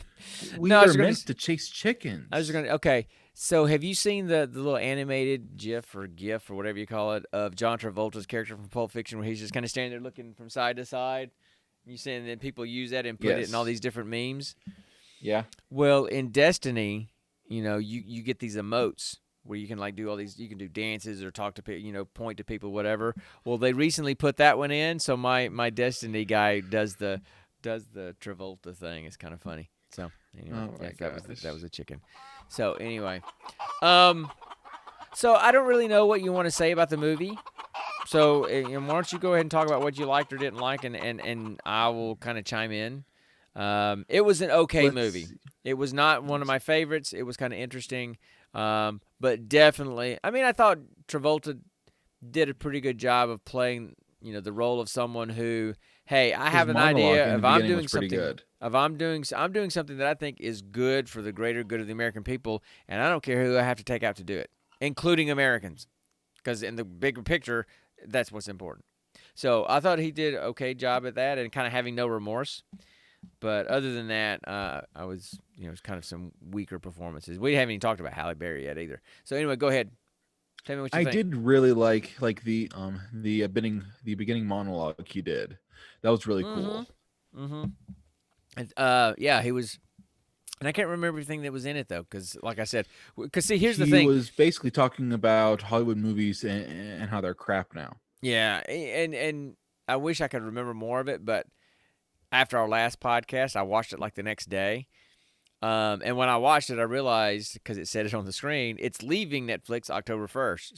We are meant to chase I was chickens. just gonna. Okay, so have you seen the little animated GIF or whatever you call it of John Travolta's character from Pulp Fiction where he's just kind of standing there looking from side to side? You saying that people use that and put it in all Yes. these different memes? Yeah. Well, in Destiny, you get these emotes where you can like do all these. You can do dances or talk to people, point to people, whatever. Well, they recently put that one in, so my Destiny guy does the Travolta thing. It's kind of funny. So anyway, Oh my yes, that gosh. was a chicken. So anyway, um, so I don't really know what you want to say about the movie. So why don't you go ahead and talk about what you liked or didn't like, and I will kind of chime in. It was an okay movie. Let's It was not one of my favorites. It was kind of interesting, but definitely. I mean, I thought Travolta did a pretty good job of playing, the role of someone who, hey, I his have an monologue idea. in the If I'm beginning was doing pretty something, good. if I'm doing something that I think is good for the greater good of the American people, and I don't care who I have to take out to do it, including Americans, because in the bigger picture, that's what's important. So I thought he did an okay job at that and kind of having no remorse. But other than that, I was, it's kind of some weaker performances. We haven't even talked about Halle Berry yet either. So anyway, go ahead. Tell me what you I think. did really like the beginning monologue he did. That was really Mm-hmm. cool. Mm-hmm. And, yeah, he was, and I can't remember everything that was in it though, because like I said, because see, here's the He thing. was basically talking about Hollywood movies and how they're crap now. Yeah, and I wish I could remember more of it, but after our last podcast, I watched it like the next day. And when I watched it, I realized because it said it on the screen, it's leaving Netflix October 1st.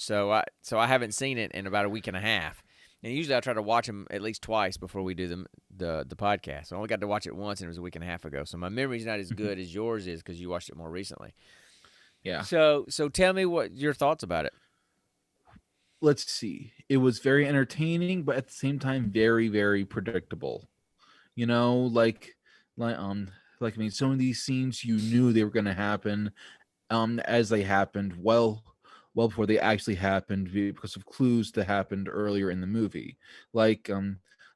So I haven't seen it in about a week and a half. And usually I try to watch them at least twice before we do the podcast. I only got to watch it once, and it was a week and a half ago. So my memory's not as good as yours is because you watched it more recently. Yeah. So tell me what your thoughts about it. Let's see. It was very entertaining, but at the same time, very very predictable. You know, like I mean, some of these scenes you knew they were going to happen, as they happened well before they actually happened because of clues that happened earlier in the movie, like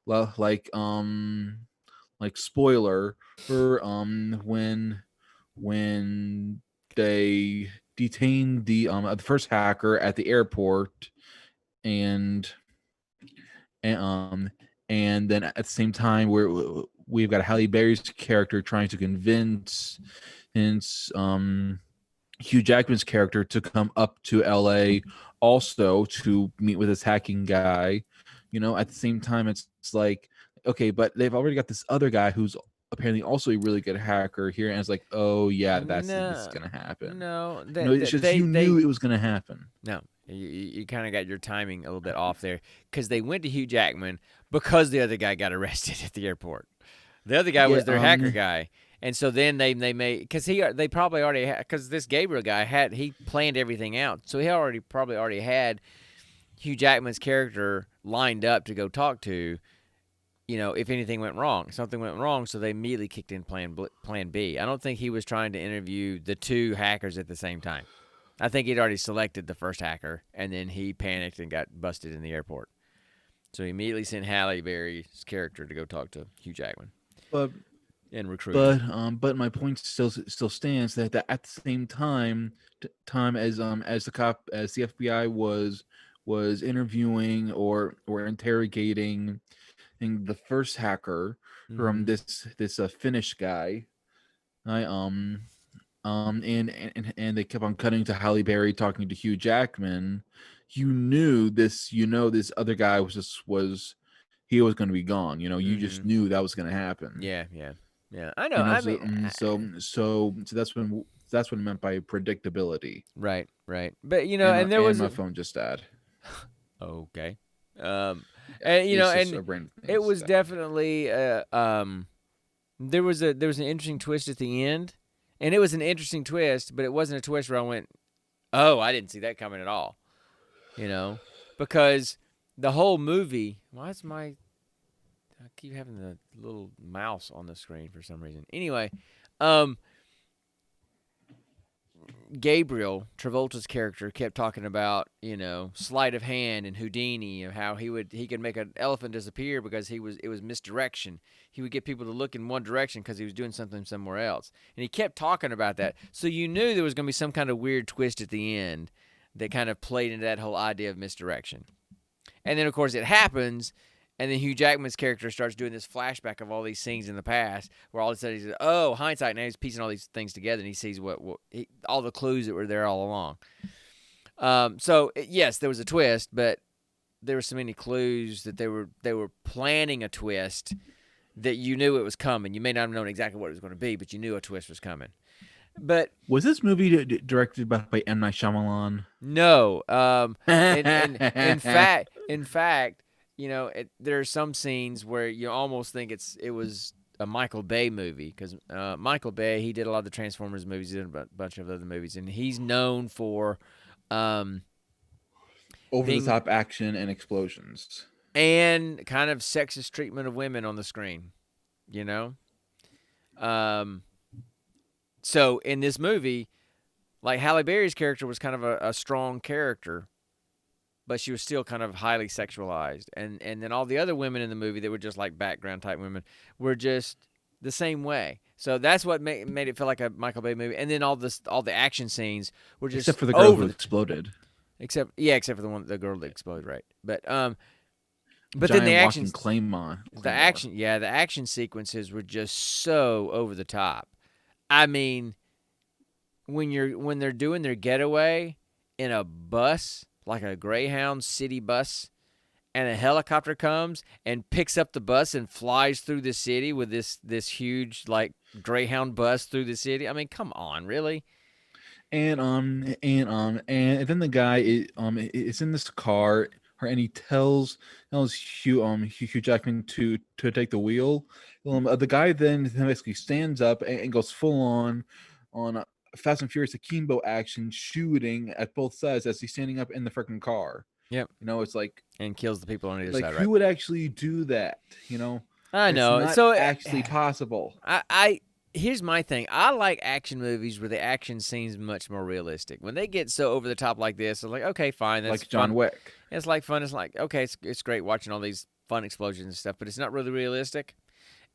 well, like spoiler for when they detained the first hacker at the airport, and and and then at the same time we've got Halle Berry's character trying to convince Hugh Jackman's character to come up to LA also to meet with this hacking guy. You know, at the same time, it's like, okay, but they've already got this other guy who's apparently also a really good hacker here, and it's like, oh yeah, this is No, gonna happen. no, You know, it's just you knew it was gonna happen. no. You kind of got your timing a little bit off there because they went to Hugh Jackman because the other guy got arrested at the airport. The other guy Yeah, was their hacker guy, and so then they made because they probably already because this Gabriel guy he planned everything out, so he probably already had Hugh Jackman's character lined up to go talk to. If anything went wrong, something went wrong, so they immediately kicked in Plan B. I don't think he was trying to interview the two hackers at the same time. I think he'd already selected the first hacker, and then he panicked and got busted in the airport. So he immediately sent Halle Berry's character to go talk to Hugh Jackman but and recruit him. but my point still stands that at the same time as the FBI was interviewing or interrogating the first hacker from Mm-hmm. this Finnish guy. I and they kept on cutting to Halle Berry talking to Hugh Jackman. You knew this other guy was he was going to be gone. You just Mm-hmm. knew that was going to happen. Yeah, yeah, yeah. I know. I So mean, that's what it meant by predictability. right, right. But And and there and was my phone just died. okay, um, Yeah, and it's just and a random it things was that happen. definitely there was an interesting twist at the end, and it was an interesting twist, but it wasn't a twist where I went, oh, I didn't see that coming at all. You know, because the whole movie. Why is my I keep having the little mouse on the screen for some reason. Anyway, um, Gabriel Travolta's character kept talking about sleight of hand and Houdini, of how he could make an elephant disappear because it was misdirection. He would get people to look in one direction because he was doing something somewhere else, and he kept talking about that. So you knew there was going to be some kind of weird twist at the end that kind of played into that whole idea of misdirection. And then of course it happens, and then Hugh Jackman's character starts doing this flashback of all these scenes in the past, where all of a sudden he's oh hindsight, now he's piecing all these things together, and he sees all the clues that were there all along. So yes, there was a twist, but there were so many clues that they were planning a twist that you knew it was coming. You may not have known exactly what it was going to be, but you knew a twist was coming. But Was this movie directed by M. Night Shyamalan? no, in fact, there are some scenes where you almost think it was a Michael Bay movie, because Michael Bay, he did a lot of the Transformers movies, he did a bunch of other movies, and he's known for um, Over the being top action and explosions. and kind of sexist treatment of women on the screen, you know. Um, so in this movie, like Halle Berry's character was kind of a strong character, but she was still kind of highly sexualized. And then all the other women in the movie that were just like background type women were just the same way. So that's what made it feel like a Michael Bay movie. And then all the action scenes were Except just for the girl who over. exploded. Except for the girl that exploded, right? But then the Giant action walking claymore. the action sequences were just so over the top. I mean, when they're doing their getaway in a bus, like a Greyhound city bus, and a helicopter comes and picks up the bus and flies through the city with this huge like Greyhound bus through the city. I mean, come on, really? And then the guy is in this car, and he tells Hugh Jackman to take the wheel. The guy then basically stands up and goes full on Fast and Furious Akimbo action, shooting at both sides as he's standing up in the freaking car. Yep. It's And kills the people on either like side, right? who would actually do that? I It's know. not So actually possible. I here's my thing. I like action movies where the action seems much more realistic. When they get so over the top like this, I'm like, okay, fine, that's Like John fun. Wick. It's like fun. It's like, okay, it's great watching all these fun explosions and stuff, but it's not really realistic.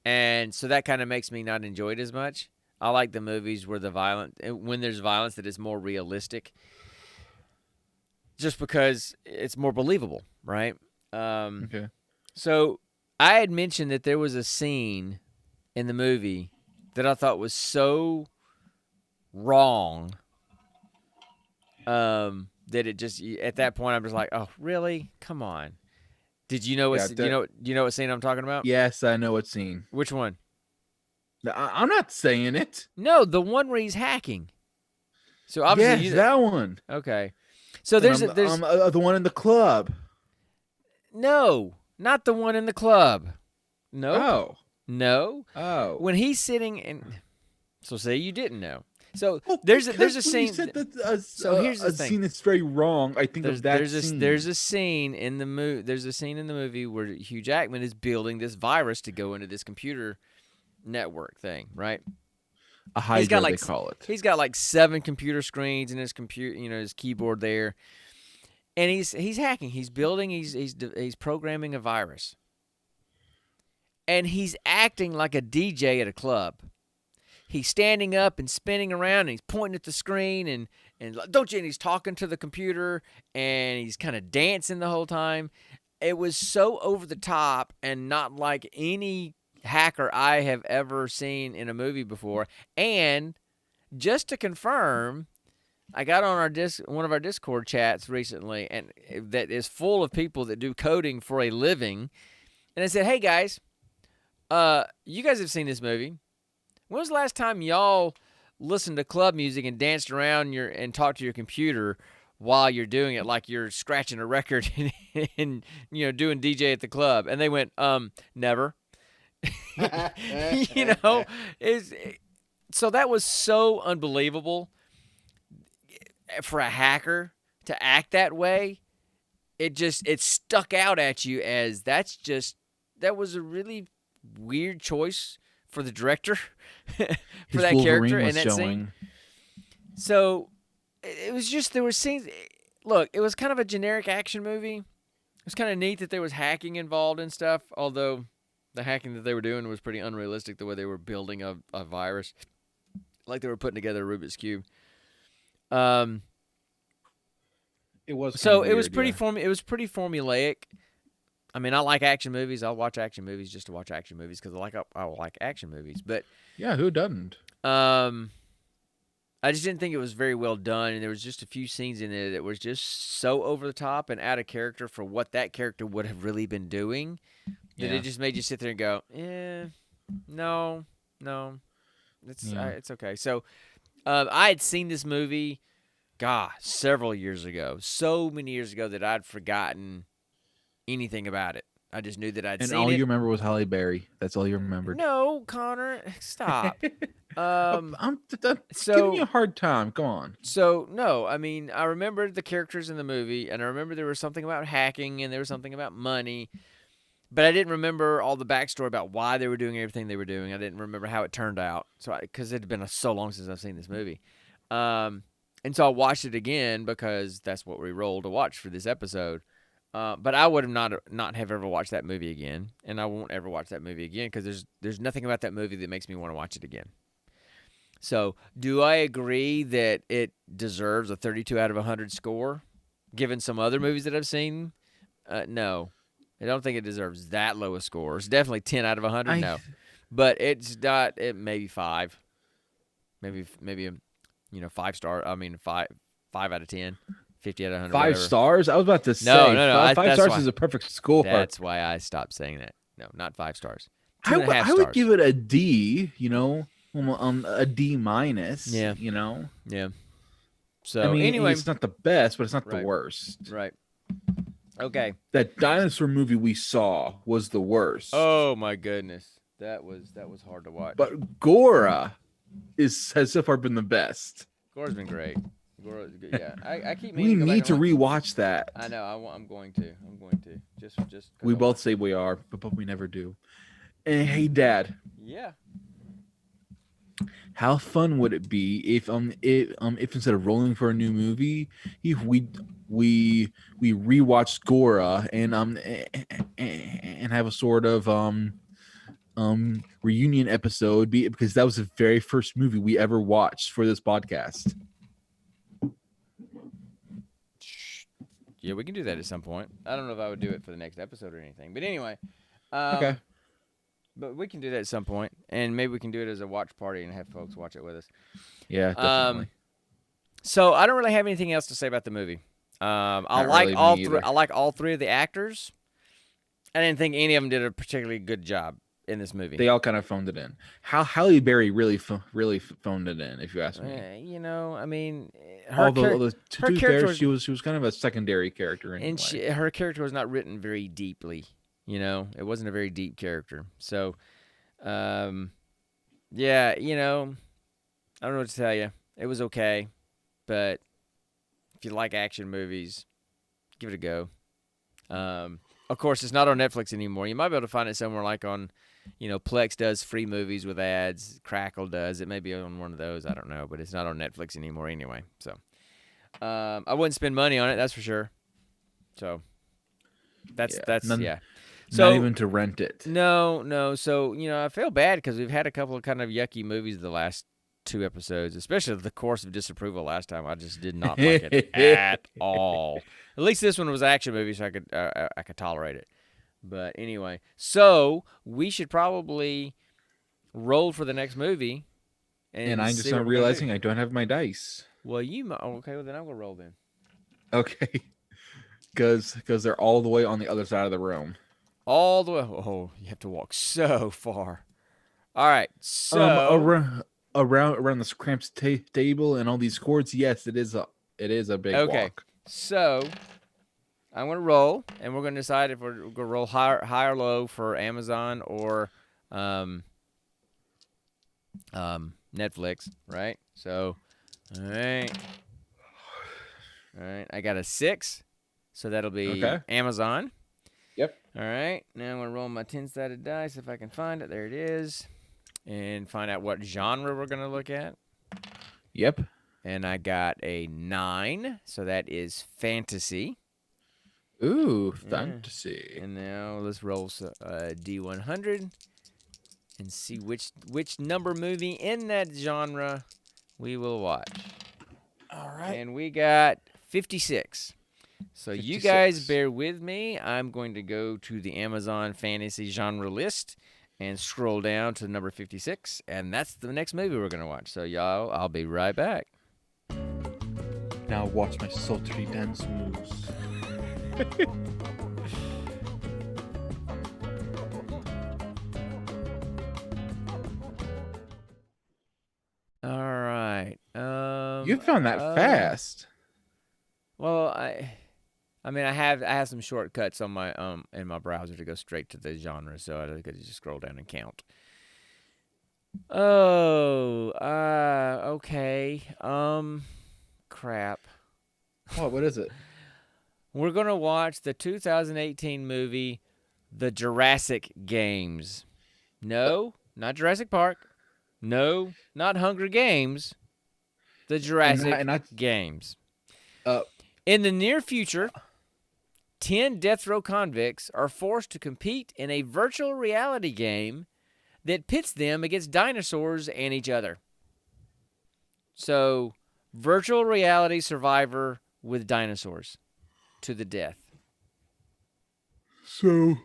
And so that kind of makes me not enjoy it as much. I like the movies where when there's violence, that is more realistic, just because it's more believable, right? Okay. So I had mentioned that there was a scene in the movie that I thought was so wrong, that it just at that point I'm just like, oh really? Come on. Did you know Yeah. what do you know what scene I'm talking about? Yes, I know what scene. Which one? I'm not saying it. No, the one where he's hacking. So obviously Yes, that one. okay. So And there's the one in the club. no, not the one in the club. Nope. Oh. No. Oh. When he's sitting in, so say you didn't know. So Well, there's a because when scene. you said that So here's the a thing. scene that's very wrong, I think of that scene. There's a scene in the movie. There's a scene in the movie where Hugh Jackman is building this virus to go into this computer network thing, right? A Hydra, they call it. He's got like 7 computer screens in his computer, his keyboard there, and he's hacking. He's building. He's programming a virus, and he's acting like a DJ at a club. He's standing up and spinning around, and he's pointing at the screen, and don't you? And he's talking to the computer, and he's kind of dancing the whole time. It was so over the top and not like any hacker I have ever seen in a movie before. And just to confirm, I got on one of our Discord chats recently, and that is full of people that do coding for a living. and I said, "Hey guys, you guys have seen this movie. When was the last time y'all listened to club music and danced around and talked to your computer while you're doing it, like you're scratching a record and doing DJ at the club?" And they went, never. you know, is so that was so unbelievable for a hacker to act that way. It stuck out at you as that was a really weird choice for the director for His that character Wolverine in was that scene. showing. So it was just there were scenes. Look, it was kind of a generic action movie. It was kind of neat that there was hacking involved and stuff. Although the hacking that they were doing was pretty unrealistic. The way they were building a virus, like they were putting together a Rubik's cube. It was kind of So it was weird, pretty yeah. it was pretty formulaic. I mean, I like action movies. I'll watch action movies just to watch action movies because I like action movies. But Yeah, who doesn't? um, I just didn't think it was very well done, and there was just a few scenes in it that was just so over the top and out of character for what that character would have really been doing that Yeah, it just made you sit there and go, no, no, yeah. it's okay. So I had seen this movie, several years ago, so many years ago that I'd forgotten anything about it. I just knew that I'd And seen all you it. remember was Halle Berry. That's all you remembered. No, Connor, stop. Um, I'm giving you so a hard time. Come on. So no, I mean I remembered the characters in the movie, and I remember there was something about hacking, and there was something about money, but I didn't remember all the backstory about why they were doing everything they were doing. I didn't remember how it turned out, so because it had been so long since I've seen this movie, um, and so I watched it again because that's what we rolled to watch for this episode. But I would have not have ever watched that movie again, and I won't ever watch that movie again because there's nothing about that movie that makes me want to watch it again. So, do I agree that it deserves a 32 out of 100 score, given some other movies that I've seen? No. I don't think it deserves that low a score. It's definitely 10 out of 100, I no. But it's not, it maybe 5. Maybe a, 5 star, I mean 5 out of 10, 50 out of 100, five whatever. stars. I was about to No, say no, no. five stars is a perfect score. That's why I stopped saying that. No, not 5 stars. Two I and a would half I would stars. give it a D. A D minus. Yeah. You know. Yeah. I So, mean, anyway. it's not the best, but it's not the Right. worst. Right. Okay. That dinosaur movie we saw was the worst. Oh my goodness, that was hard to watch. But Gora has so far been the best. Gore's been great. Gore, yeah. I keep We meaning to go back need to and watch. rewatch that. I know. I'm going to. I'm going to. Just. 'Cause We I both want- say we are, but we never do. And hey, Dad, Yeah. how fun would it be if instead of rolling for a new movie, if we rewatched Gora and have a sort of reunion episode because that was the very first movie we ever watched for this podcast. Yeah, we can do that at some point. I don't know if I would do it for the next episode or anything, but anyway. Okay. But we can do that at some point, and maybe we can do it as a watch party and have folks watch it with us. Yeah, definitely. So I don't really have anything else to say about the movie. I Not like really, all me three. either. I like all three of the actors. I didn't think any of them did a particularly good job in this movie. They all kind of phoned it in. How Halle Berry really phoned it in, if you ask me. I mean, Although to her be character fair, was, she was kind of a secondary character anyway. and her character was not written very deeply. It wasn't a very deep character. So, yeah, I don't know what to tell you. It was okay, but if you like action movies, give it a go. Of course, it's not on Netflix anymore. You might be able to find it somewhere like on, Plex does free movies with ads. Crackle does. It may be on one of those. I don't know, but it's not on Netflix anymore anyway. So, I wouldn't spend money on it. That's for sure. So, that's. So, not even to rent it. No. So, I feel bad because we've had a couple of kind of yucky movies the last 2 episodes, especially the Course of Disapproval last time. I just did not like it at all. At least this one was an action movie, so I could tolerate it. But anyway, so we should probably roll for the next movie. And I'm just see not what we're gonna realizing do. I don't have my dice. Well, okay. Well, then I'm gonna roll then. Okay. Because they're all the way on the other side of the room. all the way. Oh, you have to walk so far. All right, so Around this cramped table and all these cords. Yes, it is a big okay, walk. so I'm gonna roll, and we're gonna decide if we're gonna roll high or low for Amazon or um, Netflix, right? So, all right, all right. I got a 6, so that'll be Okay. Amazon. Yep. All right, now I'm gonna roll my 10-sided dice if I can find it. There it is, and find out what genre we're gonna look at. Yep. And I got a 9, so that is fantasy. Ooh, Yeah. fantasy. And now let's roll D100 and see which number movie in that genre we will watch. All right. And we got 56. So you guys 56. bear with me. I'm going to go to the Amazon fantasy genre list and scroll down to number 56, and that's the next movie we're going to watch. So y'all, I'll be right back. Now watch my sultry dance moves. All right. You found that fast. Well, I mean, I have some shortcuts on my in my browser to go straight to the genre, so I could just scroll down and count. Oh, okay. Crap. What is it? We're gonna watch the 2018 movie, The Jurassic Games. No, not Jurassic Park. No, not Hunger Games. The And Jurassic not Games. uh In the near future, 10 death row convicts are forced to compete in a virtual reality game that pits them against dinosaurs and each other. So, virtual reality survivor with dinosaurs to the death. so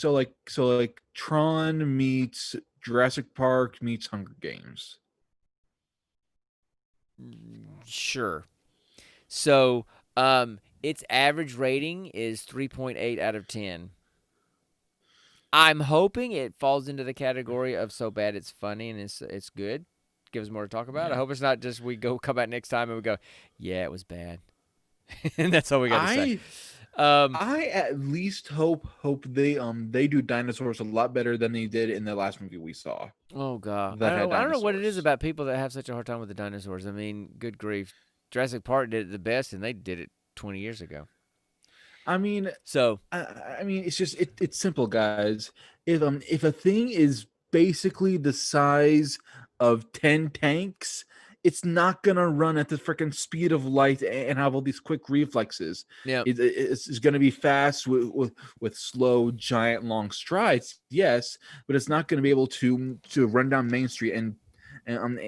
like Tron meets Jurassic Park meets Hunger Games. Sure. So, its average rating is 3.8 out of 10. I'm hoping it falls into the category of so bad it's funny and it's good. Give us more to talk about. I Yeah. hope it's not just we come back next time and we go, yeah, it was bad, and that's all we got to say. I Um, I at least hope they do dinosaurs a lot better than they did in the last movie we saw oh god, that had I don't know what it is dinosaurs. about people that have such a hard time with the dinosaurs. I mean, good grief, Jurassic Park did it the best, and they did it 20 years ago. I mean, So I mean, it's simple, guys. If a thing is basically the size of 10 tanks, it's not gonna run at the freaking speed of light and have all these quick reflexes. yeah, It's gonna be fast with slow, giant, long strides, yes, but it's not gonna be able to run down Main Street and um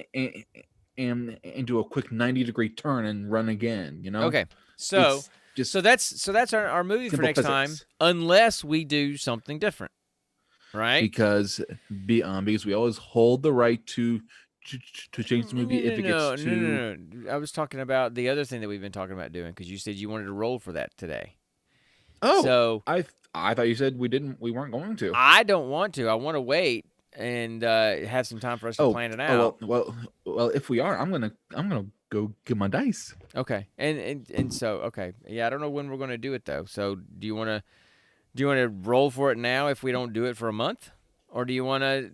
and, and do a quick 90-degree turn and run again. okay. So It's just that's our movie for simple next time, physics. unless we do something different, right? Because because we always hold the right to, to change the No, movie if no, it gets no, no, too. no, no. I was talking about the other thing that we've been talking about doing because you said you wanted to roll for that today. Oh, So I thought you said we weren't going to. I don't want to. I want to wait and have some time for us to Oh, plan it oh out. well. If we are, I'm gonna go get my dice. Okay. And so okay. Yeah, I don't know when we're going to do it though. So do you want to roll for it now if we don't do it for a month, or do you want to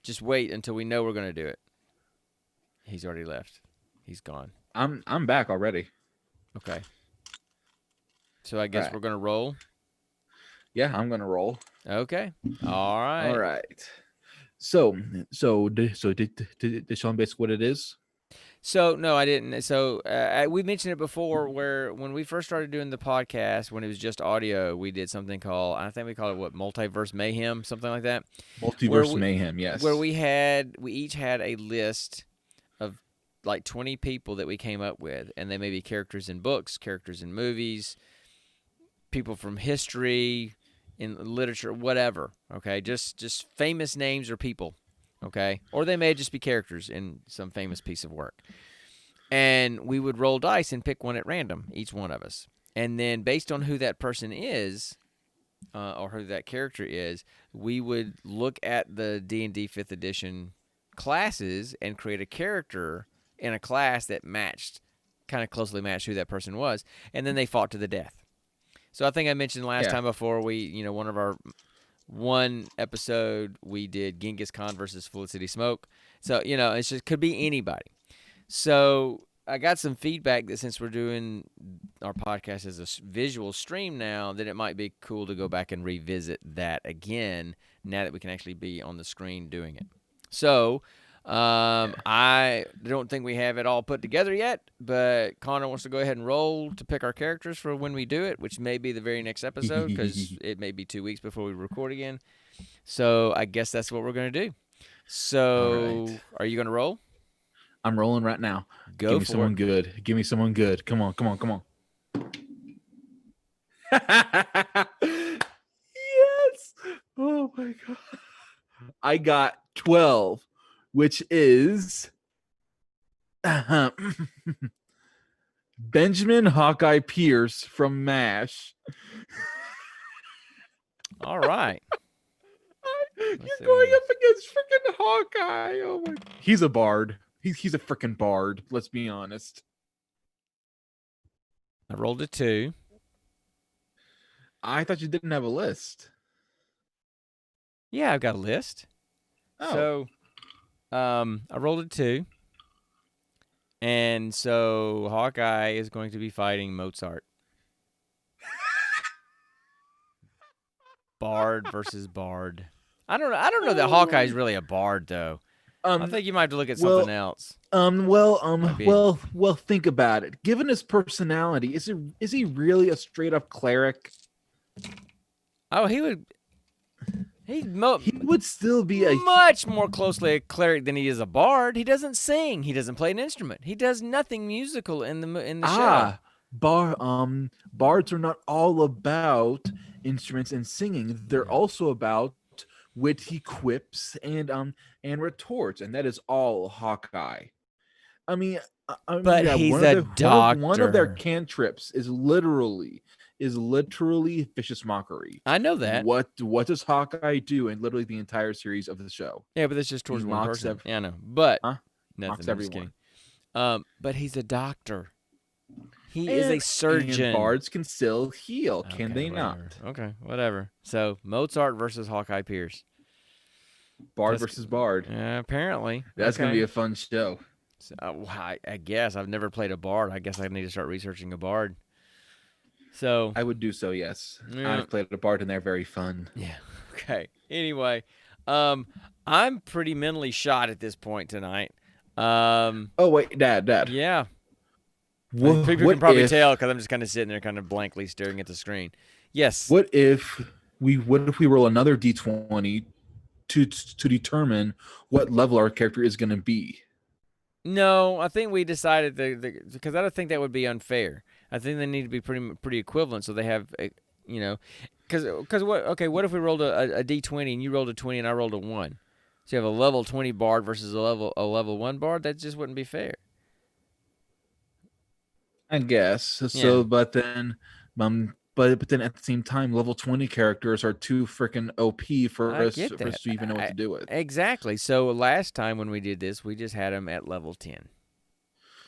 just wait until we know we're going to do it? He's already left. He's gone. I'm back already. Okay. So I All guess right. we're going to roll. Yeah, I'm gonna roll. Okay. All All right. right. So did Sean basically what it is? So no, I didn't. So we mentioned it before, where when we first started doing the podcast, when it was just audio, we did something called I think we called it what multiverse mayhem, something like that, where Multiverse we mayhem. Yes. we each had a list of like 20 people that we came up with, and they may be characters in books, characters in movies, people from history, in literature, whatever. Okay, just famous names or people. Okay, or they may just be characters in some famous piece of work. And we would roll dice and pick one at random, each one of us. And then based on who that person is, or who that character is, we would look at the D&D 5th edition classes and create a character in a class that kind of closely matched who that person was, and then they fought to the death. So I think I mentioned last Yeah. time before one of our one episode we did Genghis Khan versus Felicity Smoke. So it's just could be anybody. So I got some feedback that since we're doing our podcast as a visual stream now, that it might be cool to go back and revisit that again now that we can actually be on the screen doing it. So I don't think we have it all put together yet, but Connor wants to go ahead and roll to pick our characters for when we do it, which may be the very next episode because it may be 2 weeks before we record again. So I guess that's what we're going to do. All So right. are you going to roll? I'm rolling right now. Give Go me for it. someone good. Give me someone good. Come on, come on, come on. Yes. Oh my god. I got 12, which is Benjamin Hawkeye Pierce from MASH. All right. You're going up against freaking Hawkeye. Oh my! He's a bard. He's a freaking bard. Let's be honest. I rolled a 2. I thought you didn't have a list. Yeah, I've got a list. Oh. So, I rolled a 2. And so Hawkeye is going to be fighting Mozart. Bard versus Bard. I don't know that Hawkeye's really a bard though. I think you might have to look at something else. Well, think about it. Given his personality, is he really a straight up cleric? Oh, he would still be much more closely a cleric than he is a bard. He doesn't sing. He doesn't play an instrument. He does nothing musical in the show. Bards are not all about instruments and singing. They're also about witty quips and retorts, and that is all Hawkeye. But he's a doctor. One of their cantrips is literally vicious mockery. I know that. What does Hawkeye do in literally the entire series of the show? Yeah, but that's just towards one person. Yeah, I know. But nothing. Mocks everyone. But he's a doctor. He is a surgeon. And bards can still heal, can they whatever. not? Okay, whatever. So Mozart versus Hawkeye Pierce. Bard versus Bard. Apparently. That's going to be a fun show. So, I guess. I've never played a bard. I guess I need to start researching a bard. So I would do so, yes. Yeah. I've played a bard and they're very fun. Yeah. Okay. Anyway, I'm pretty mentally shot at this point tonight. Oh, wait, Dad. Yeah. People can probably tell because I'm just kind of sitting there kind of blankly staring at the screen. Yes. What if we roll another D20 to determine what level our character is going to be? No, I think we decided because I don't think that would be unfair. I think they need to be pretty equivalent, so they have, because what if we rolled a D20 and you rolled a 20 and I rolled a 1, so you have a level 20 bard versus a level 1 bard? That just wouldn't be fair. I guess so, yeah. But then at the same time, level 20 characters are too freaking OP for us to even know what to do with. Exactly. So last time when we did this, we just had them at level 10.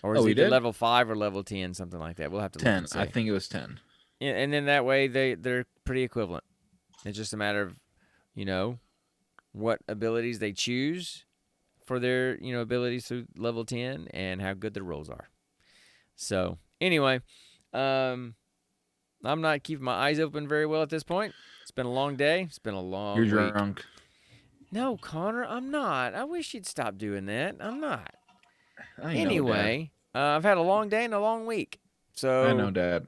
Or is it level 5 or level 10, something like that? We'll have to 10. Look and I think it was 10. And then that way they're pretty equivalent. It's just a matter of, what abilities they choose for their, abilities through level 10 and how good their rolls are. So, anyway, I'm not keeping my eyes open very well at this point. It's been a long day. It's been a long week. You're drunk. No, Connor, I'm not. I wish you'd stop doing that. I'm not. Anyway, I've had a long day and a long week. So I know, Dad.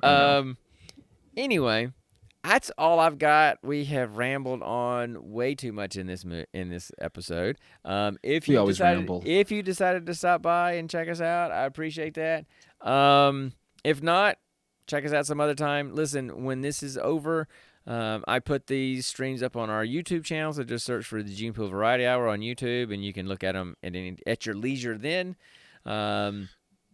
Anyway, that's all I've got. We have rambled on way too much in this episode. If you decided to stop by and check us out, I appreciate that. If not, check us out some other time. Listen, when this is over, I put these streams up on our YouTube channel, so just search for the Gene Pool Variety Hour on YouTube, and you can look at them at your leisure then.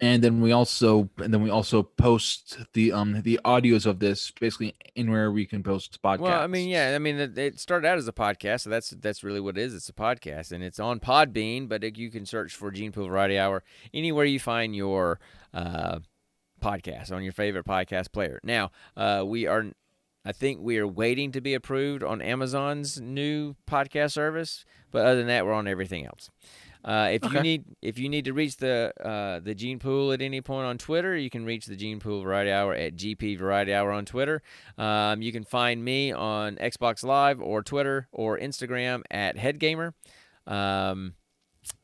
and then we also post the audios of this basically anywhere we can post Well, I mean, yeah, podcasts. I mean, it started out as a podcast, so that's really what it is. It's a podcast, and it's on Podbean, but you can search for Gene Pool Variety Hour anywhere you find your uh, podcast on your favorite podcast player. Now, I think we are waiting to be approved on Amazon's new podcast service, but other than that, we're on everything else. Okay. If you need to reach the Gene Pool at any point on Twitter, you can reach the Gene Pool Variety Hour at GP Variety Hour on Twitter. You can find me on Xbox Live or Twitter or Instagram at Headgamer. Um,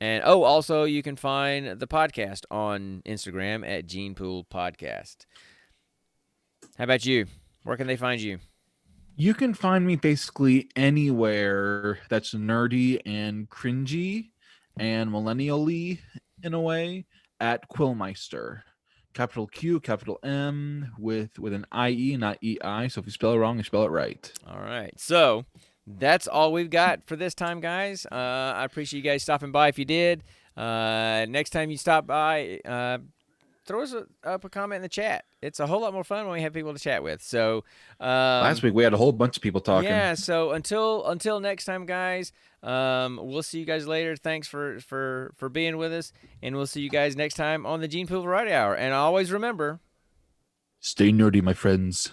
and also you can find the podcast on Instagram at Gene Pool Podcast. How about you? Where can they find you? You can find me basically anywhere that's nerdy and cringy and millennially in a way at Quillmeister. Capital Q, capital M with an IE, not EI. So if you spell it wrong, you spell it right. All right. So that's all we've got for this time, guys. I appreciate you guys stopping by if you did. Next time you stop by, throw us up a comment in the chat. It's a whole lot more fun when we have people to chat with. So, Last week we had a whole bunch of people talking. yeah. So until next time, guys. We'll see you guys later. Thanks for being with us, and we'll see you guys next time on the Gene Pool Variety Hour. And always remember, Stay nerdy, my friends.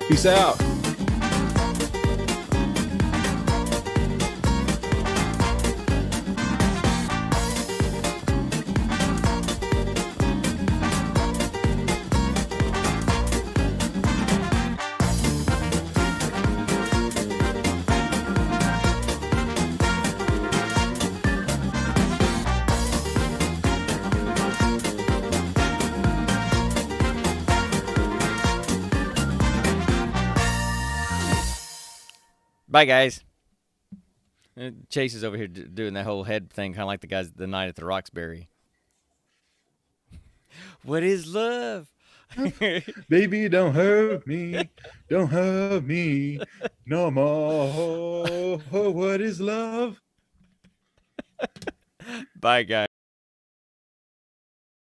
Peace out. bye, guys. Chase is over here doing that whole head thing, kind of like the guys the night at the Roxbury. What is love? Baby, don't hurt me. Don't hurt me no more. What is love? Bye, guys.